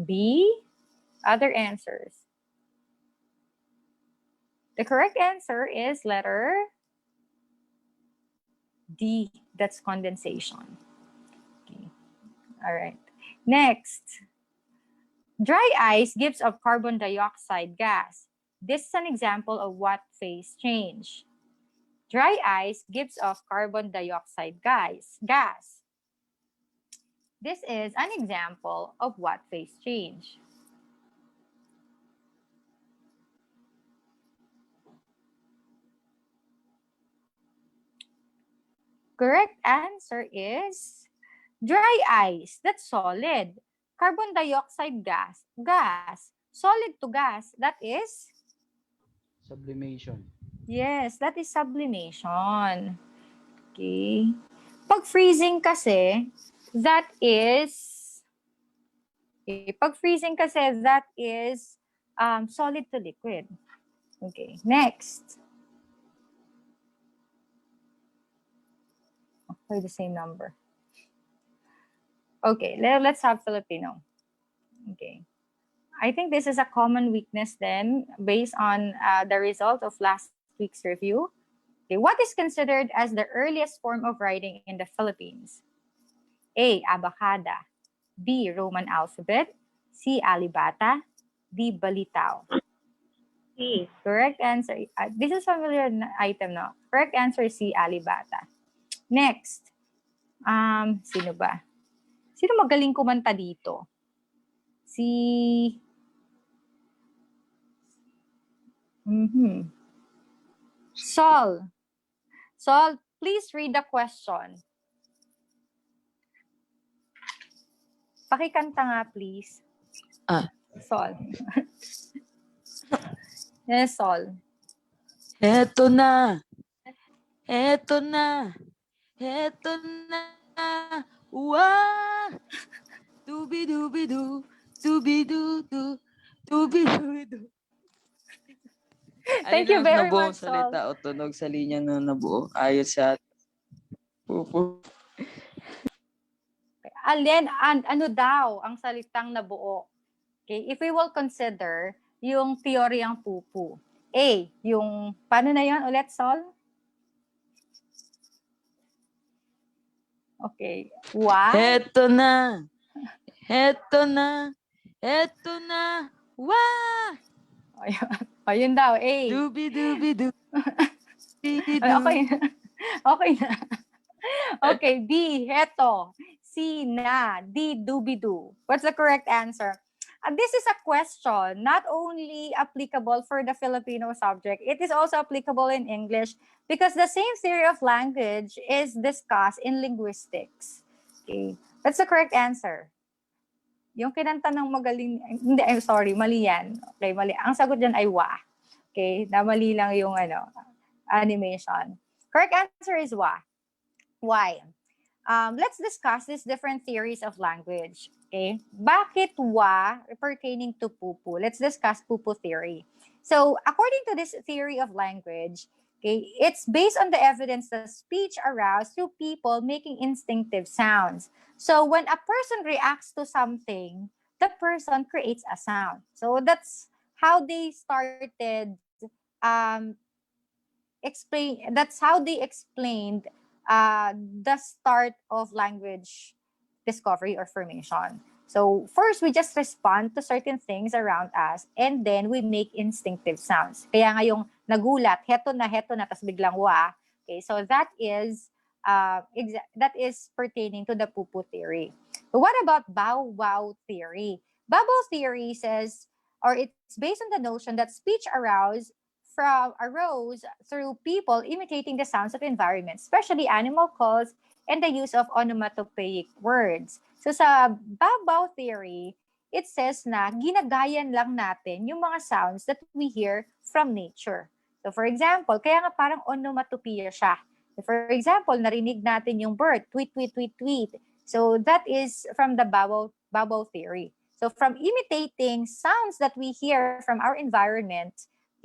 B, other answers. The correct answer is letter D, that's condensation. Okay. All right. Next, dry ice gives off carbon dioxide gas. This is an example of what phase change? Dry ice gives off carbon dioxide gas. This is an example of what phase change? Correct answer is dry ice. That's solid. Carbon dioxide gas. Solid to gas. That is? Sublimation. Yes, that is sublimation. Okay. Pag freezing kasi, that is... Okay. Pag freezing kasi, that is solid to liquid. Okay. Next. Okay, the same number. Okay, let's have Filipino. Okay. I think this is a common weakness then, based on the result of last week's review. Okay, what is considered as the earliest form of writing in the Philippines? A, abacada. B, Roman alphabet. C, alibata. D, balitao. C. Correct answer. This is familiar item, no? Correct answer is C, alibata. Next. Sino ba? Sino magaling kumanta dito? Si... Sol. Sol, please read the question. Pakikanta nga, please. Sol. Yes, Sol. Eto na. Heto na. Heto na. Wah! Dubi-dubi-du. Dubi-du-du. Dubi-dubi-du. Thank you Alin ang very nabuong much, Sol. salita o tunog sa linya na nabuo? Ayos sa pupo. Ano daw ang salitang nabuo? Okay, if we will consider yung teoryang pupu. A, yung, paano na yun ulit, Sol? Okay. Wa? Heto na. Heto na. Heto na. Wah! Ayun daw, A. Dubi-dubi-du. Okay na. Okay na. Okay, B, heto. C, na. D, dubidu. What's the correct answer? This is a question not only applicable for the Filipino subject, it is also applicable in English because the same theory of language is discussed in linguistics. Okay, that's the correct answer. Yung kinanta ng magaling, hindi, I'm sorry, mali yan. Okay, mali. Ang sagot dyan ay wa. Okay, namali lang yung animation. Correct answer is wa. Why? Let's discuss these different theories of language. Okay? Bakit wa pertaining to pupu? Let's discuss pupu theory. So, according to this theory of language, okay, it's based on the evidence that speech aroused through people making instinctive sounds. So, when a person reacts to something, the person creates a sound. So, that's how they started that's how they explained the start of language discovery or formation. So first, we just respond to certain things around us and then we make instinctive sounds. Kaya nga yung nagulat, heto na, tas biglang wa. Okay, so that is pertaining to the pupu theory. But what about bow-wow theory? Bow-wow theory says, or it's based on the notion that speech arose through people imitating the sounds of environment, especially animal calls and the use of onomatopoeic words. So sa bow theory, it says na ginagayan lang natin yung mga sounds that we hear from nature. So for example, kaya nga parang onomatopoeia siya. For example, narinig natin yung bird, tweet, tweet, tweet, tweet. So that is from the bow theory. So from imitating sounds that we hear from our environment,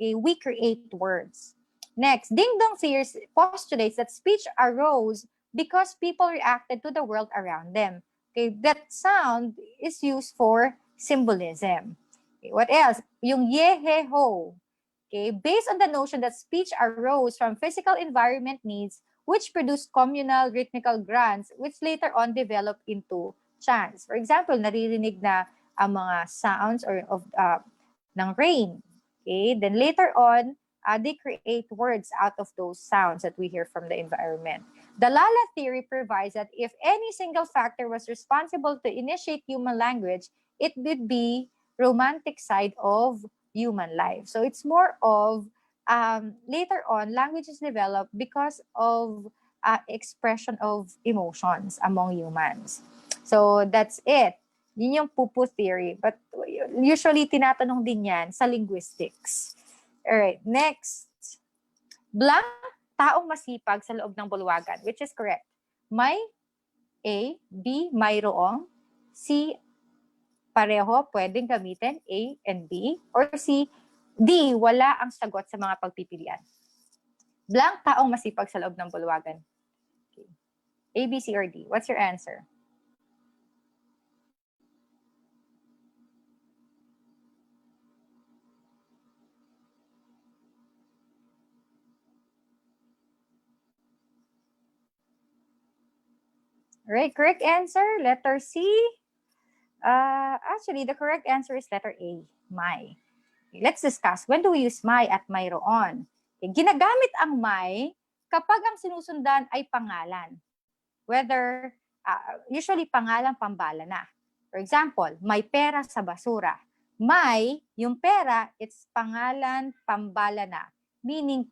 we create words. Next, Ding Dong theory postulates that speech arose because people reacted to the world around them. Okay, that sound is used for symbolism. Okay, what else? Yung ye, he, ho. Okay, based on the notion that speech arose from physical environment needs which produced communal rhythmical grunts which later on developed into chants. For example, naririnig na ang mga sounds ng rain. Okay, then later on, they create words out of those sounds that we hear from the environment. The Lala theory provides that if any single factor was responsible to initiate human language, it would be romantic side of human life. So it's more of later on, language is developed because of expression of emotions among humans. So that's it. Yun yung pupu theory. But usually, tinatanong din yan sa linguistics. Alright, next. Blank, taong masipag sa loob ng bulwagan, which is correct. May, A, B, mayroong, C, pareho, pwedeng gamitin, A and B, or C, D, wala ang sagot sa mga pagpipilian. Blank, taong masipag sa loob ng bulwagan. Okay. A, B, C, or D. What's your answer? Right, correct answer, letter C. Actually, the correct answer is letter A, may. Okay, let's discuss. When do we use may at mayroon? Okay, ginagamit ang may kapag ang sinusundan ay pangalan. Whether, usually pangalan pambala na. For example, may pera sa basura. May, yung pera, it's pangalan pambala na. Meaning,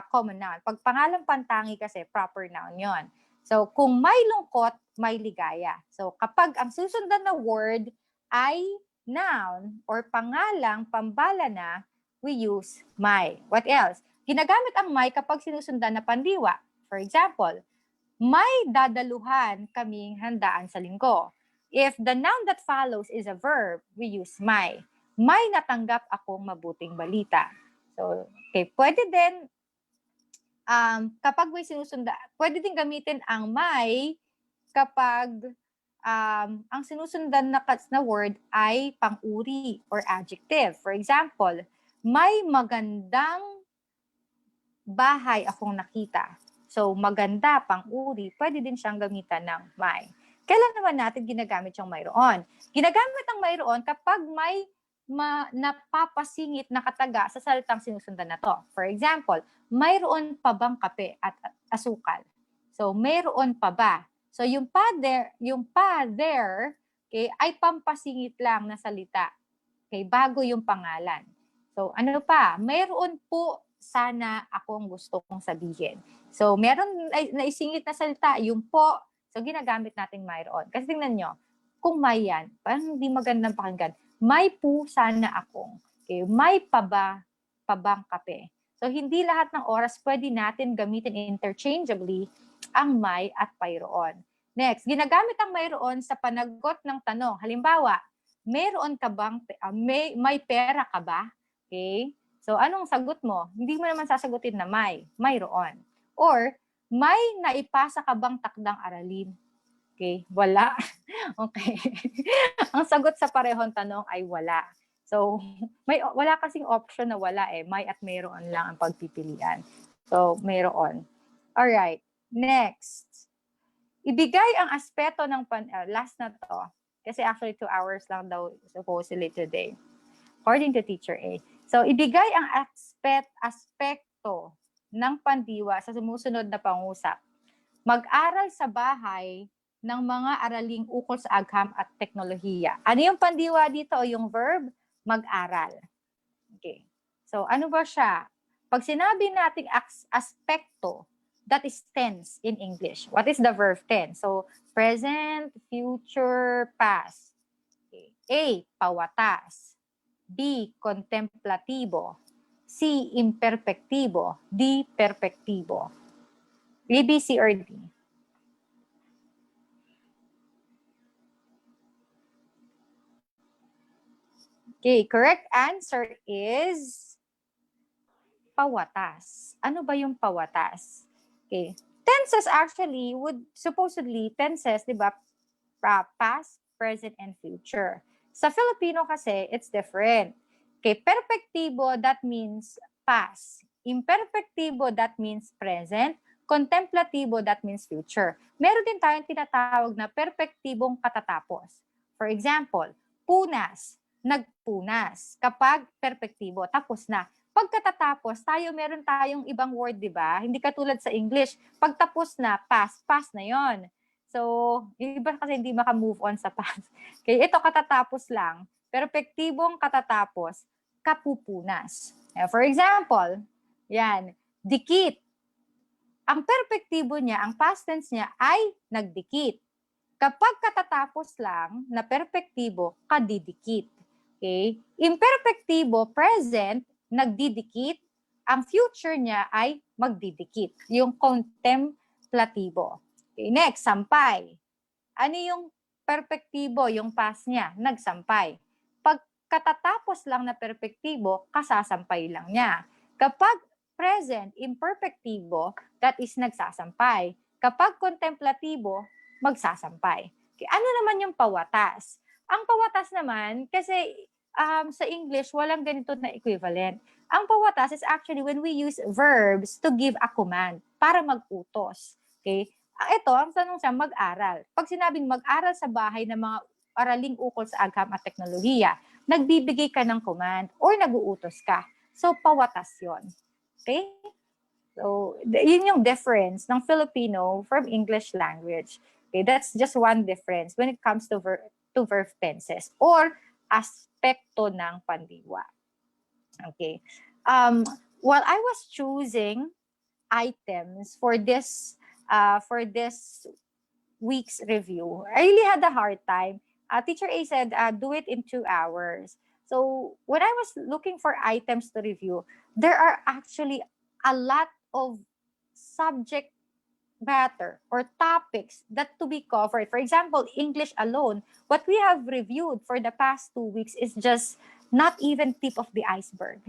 common noun. Pag pangalan pantangi kasi, proper noun yon. So, kung may lungkot, may ligaya. So, kapag ang susundan na word ay noun or pangalang pambala na, we use may. What else? Ginagamit ang may kapag sinusundan na pandiwa. For example, may dadaluhan kaming handaan sa linggo. If the noun that follows is a verb, we use may. May natanggap akong mabuting balita. So, okay, pwede din kapag may sinusunda, pwede din gamitin ang may kapag ang sinusundan na word ay pang-uri or adjective. For example, may magandang bahay akong nakita. So, maganda, pang-uri, pwede din siyang gamitan ng may. Kailan naman natin ginagamit yung mayroon? Ginagamit ang mayroon kapag may napapasingit na kataga sa salitang sinusundan na to. For example, mayroon pa bang kape at asukal? So, mayroon pa ba? So, yung pa there, okay, ay pampasingit lang na salita. Okay, bago yung pangalan. So, ano pa? Mayroon po sana akong gusto kong sabihin. So, meron naisingit na salita, yung po. So, ginagamit natin mayroon. Kasi tingnan nyo, kung may yan, parang hindi magandang pakinggan. May po sana akong. Okay, may pabang kape. So, hindi lahat ng oras pwede natin gamitin interchangeably ang may at mayroon. Next, ginagamit ang mayroon sa panagot ng tanong. Halimbawa, mayroon ka bang, may pera ka ba? Okay? So, anong sagot mo? Hindi mo naman sasagutin na mayroon. Or, may naipasa ka bang takdang aralin? Okay, wala. Okay. Ang sagot sa parehong tanong ay wala. So, wala kasing option na wala eh. May at mayroon lang ang pagpipilian. So, mayroon. Alright. Next. Ibigay ang aspeto ng last na to. Kasi actually 2 hours lang daw supposedly today. According to Teacher A. So, ibigay ang aspekto ng pandiwa sa sumusunod na pangusap. Mag-aral sa bahay ng mga araling ukol sa agham at teknolohiya. Ano yung pandiwa dito o yung verb? Mag-aral. Okay. So, ano ba siya? Pag sinabi nating aspekto, that is tense in English. What is the verb tense? So, present, future, past. Okay. A, pawatas. B, contemplatibo. C, imperfectibo. D, perfectibo. A, B, C, or D? Okay, correct answer is pawatas. Ano ba yung pawatas? Okay. Tenses actually would supposedly, tenses, di ba, past, present, and future. Sa Filipino kasi, it's different. Okay, perfectibo, that means past. Imperfectibo, that means present. Contemplatibo, that means future. Meron din tayong tinatawag na perfectibong katatapos. For example, punas, nagpunas. Kapag perfectibo, tapos na. Pagkatatapos, meron tayong ibang word, di ba? Hindi katulad sa English. Pagtapos na, past na yon. So, yung iba kasi hindi maka-move on sa past. Okay, ito katatapos lang. Perpektibong katatapos, kapupunas. For example, yan, dikit. Ang perpektibo niya, ang past tense niya ay nagdikit. Kapag katatapos lang na perpektibo, kadidikit. Okay? Imperfectibo, present, nagdidikit. Ang future niya ay magdidikit. Yung contemplatibo. Okay, next, sampay. Ano yung perpektibo, yung past niya? Nagsampay. Pag katatapos lang na perpektibo, kasasampay lang niya. Kapag present, imperfectibo, that is nagsasampay. Kapag contemplatibo, magsasampay. Okay, ano naman yung pawatas? Ang pawatas naman, kasi sa English, walang ganito na equivalent. Ang pawatas is actually when we use verbs to give a command para mag-utos. Okay? Ito, ang tanong siya, mag-aral. Pag sinabing mag-aral sa bahay ng mga araling ukol sa agham at teknolohiya, nagbibigay ka ng command or nag-uutos ka. So, pawatas yon. Okay? So, yun yung difference ng Filipino from English language. Okay, that's just one difference when it comes to verb tenses or aspekto ng pandiwa. Okay. While I was choosing items for this week's review, I really had a hard time. Teacher A said, do it in 2 hours. So when I was looking for items to review, there are actually a lot of subject matter or topics that to be covered. For example, English alone, what we have reviewed for the past 2 weeks is just not even tip of the iceberg.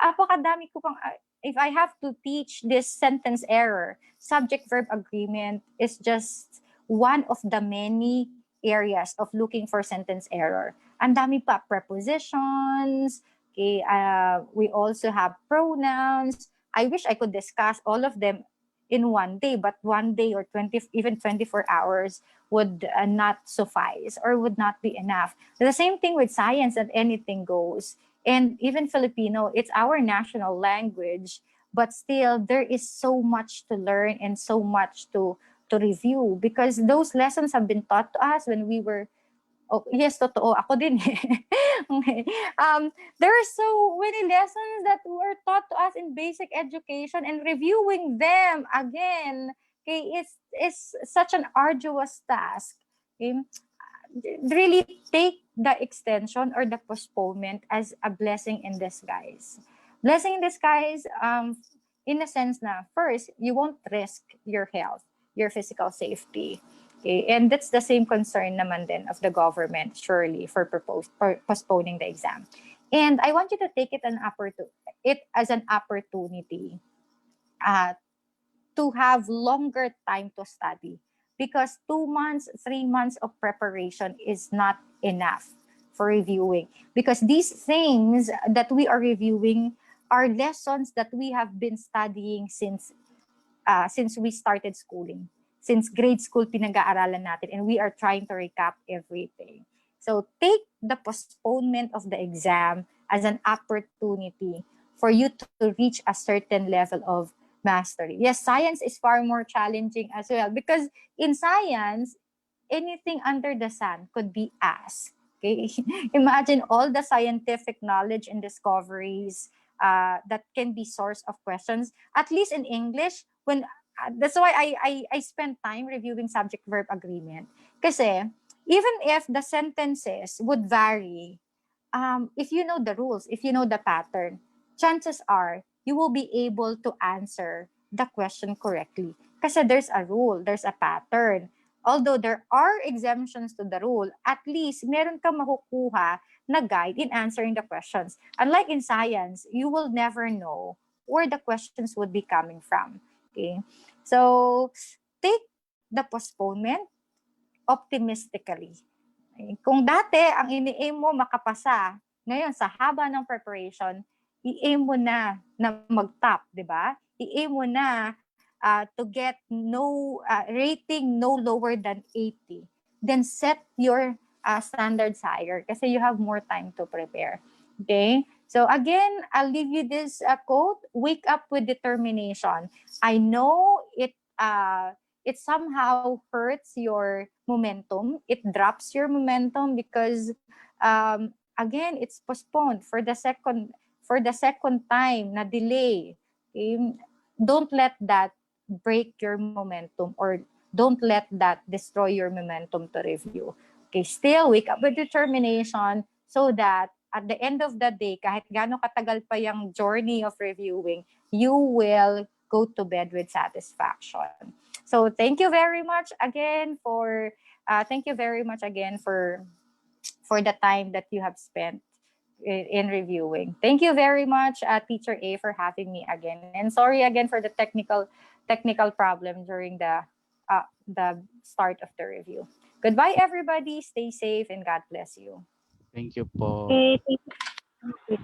Apakadami ko pang, if I have to teach this sentence error, subject-verb agreement is just one of the many areas of looking for sentence error. Ang dami pa, prepositions, okay, we also have pronouns. I wish I could discuss all of them in one day, but one day or 20, even 24 hours would not suffice or would not be enough. The same thing with science, and anything goes. And even Filipino, it's our national language, but still there is so much to learn and so much to review, because those lessons have been taught to us when we were, oh, yes, totoo. Ako din eh. Okay. There are so many lessons that were taught to us in basic education, and reviewing them again, okay, is such an arduous task. Okay? Really take the extension or the postponement as a blessing in disguise. Blessing in disguise, in the sense na, first, you won't risk your health, your physical safety. Okay? And that's the same concern naman din of the government, surely, for postponing the exam. And I want you to take it as an opportunity to have longer time to study, because 2 months, 3 months of preparation is not enough for reviewing, because these things that we are reviewing are lessons that we have been studying since we started schooling. Since grade school, pinag-aaralan natin, and we are trying to recap everything. So take the postponement of the exam as an opportunity for you to reach a certain level of mastery. Yes, science is far more challenging as well, because in science, anything under the sun could be asked. Okay? Imagine all the scientific knowledge and discoveries that can be source of questions. At least in English, when that's why I spend time reviewing subject-verb agreement. Kasi even if the sentences would vary, if you know the rules, if you know the pattern, chances are you will be able to answer the question correctly. Kasi there's a rule, there's a pattern. Although there are exemptions to the rule, at least meron kang makukuha na guide in answering the questions. Unlike in science, you will never know where the questions would be coming from. Okay? So, take the postponement optimistically. Okay? Kung dati, ang ini-aim mo makapasa, ngayon sa haba ng preparation, i-aim mo na mag-top, di ba? I-aim mo na to get rating no lower than 80. Then set your standards higher kasi you have more time to prepare. Okay? So again, I'll leave you this quote: wake up with determination. I know it somehow hurts your momentum. It drops your momentum because again, it's postponed for the second time na delay. Okay? Don't let that break your momentum, or don't let that destroy your momentum to review. Okay, still wake up with determination so that at the end of the day, kahit gaano katagal pa yung journey of reviewing, you will go to bed with satisfaction. So thank you very much again for the time that you have spent in reviewing. Thank you very much, Teacher A, for having me again. And sorry again for the technical problem during the start of the review. Goodbye, everybody. Stay safe and God bless you. Thank you po. Okay, thank you.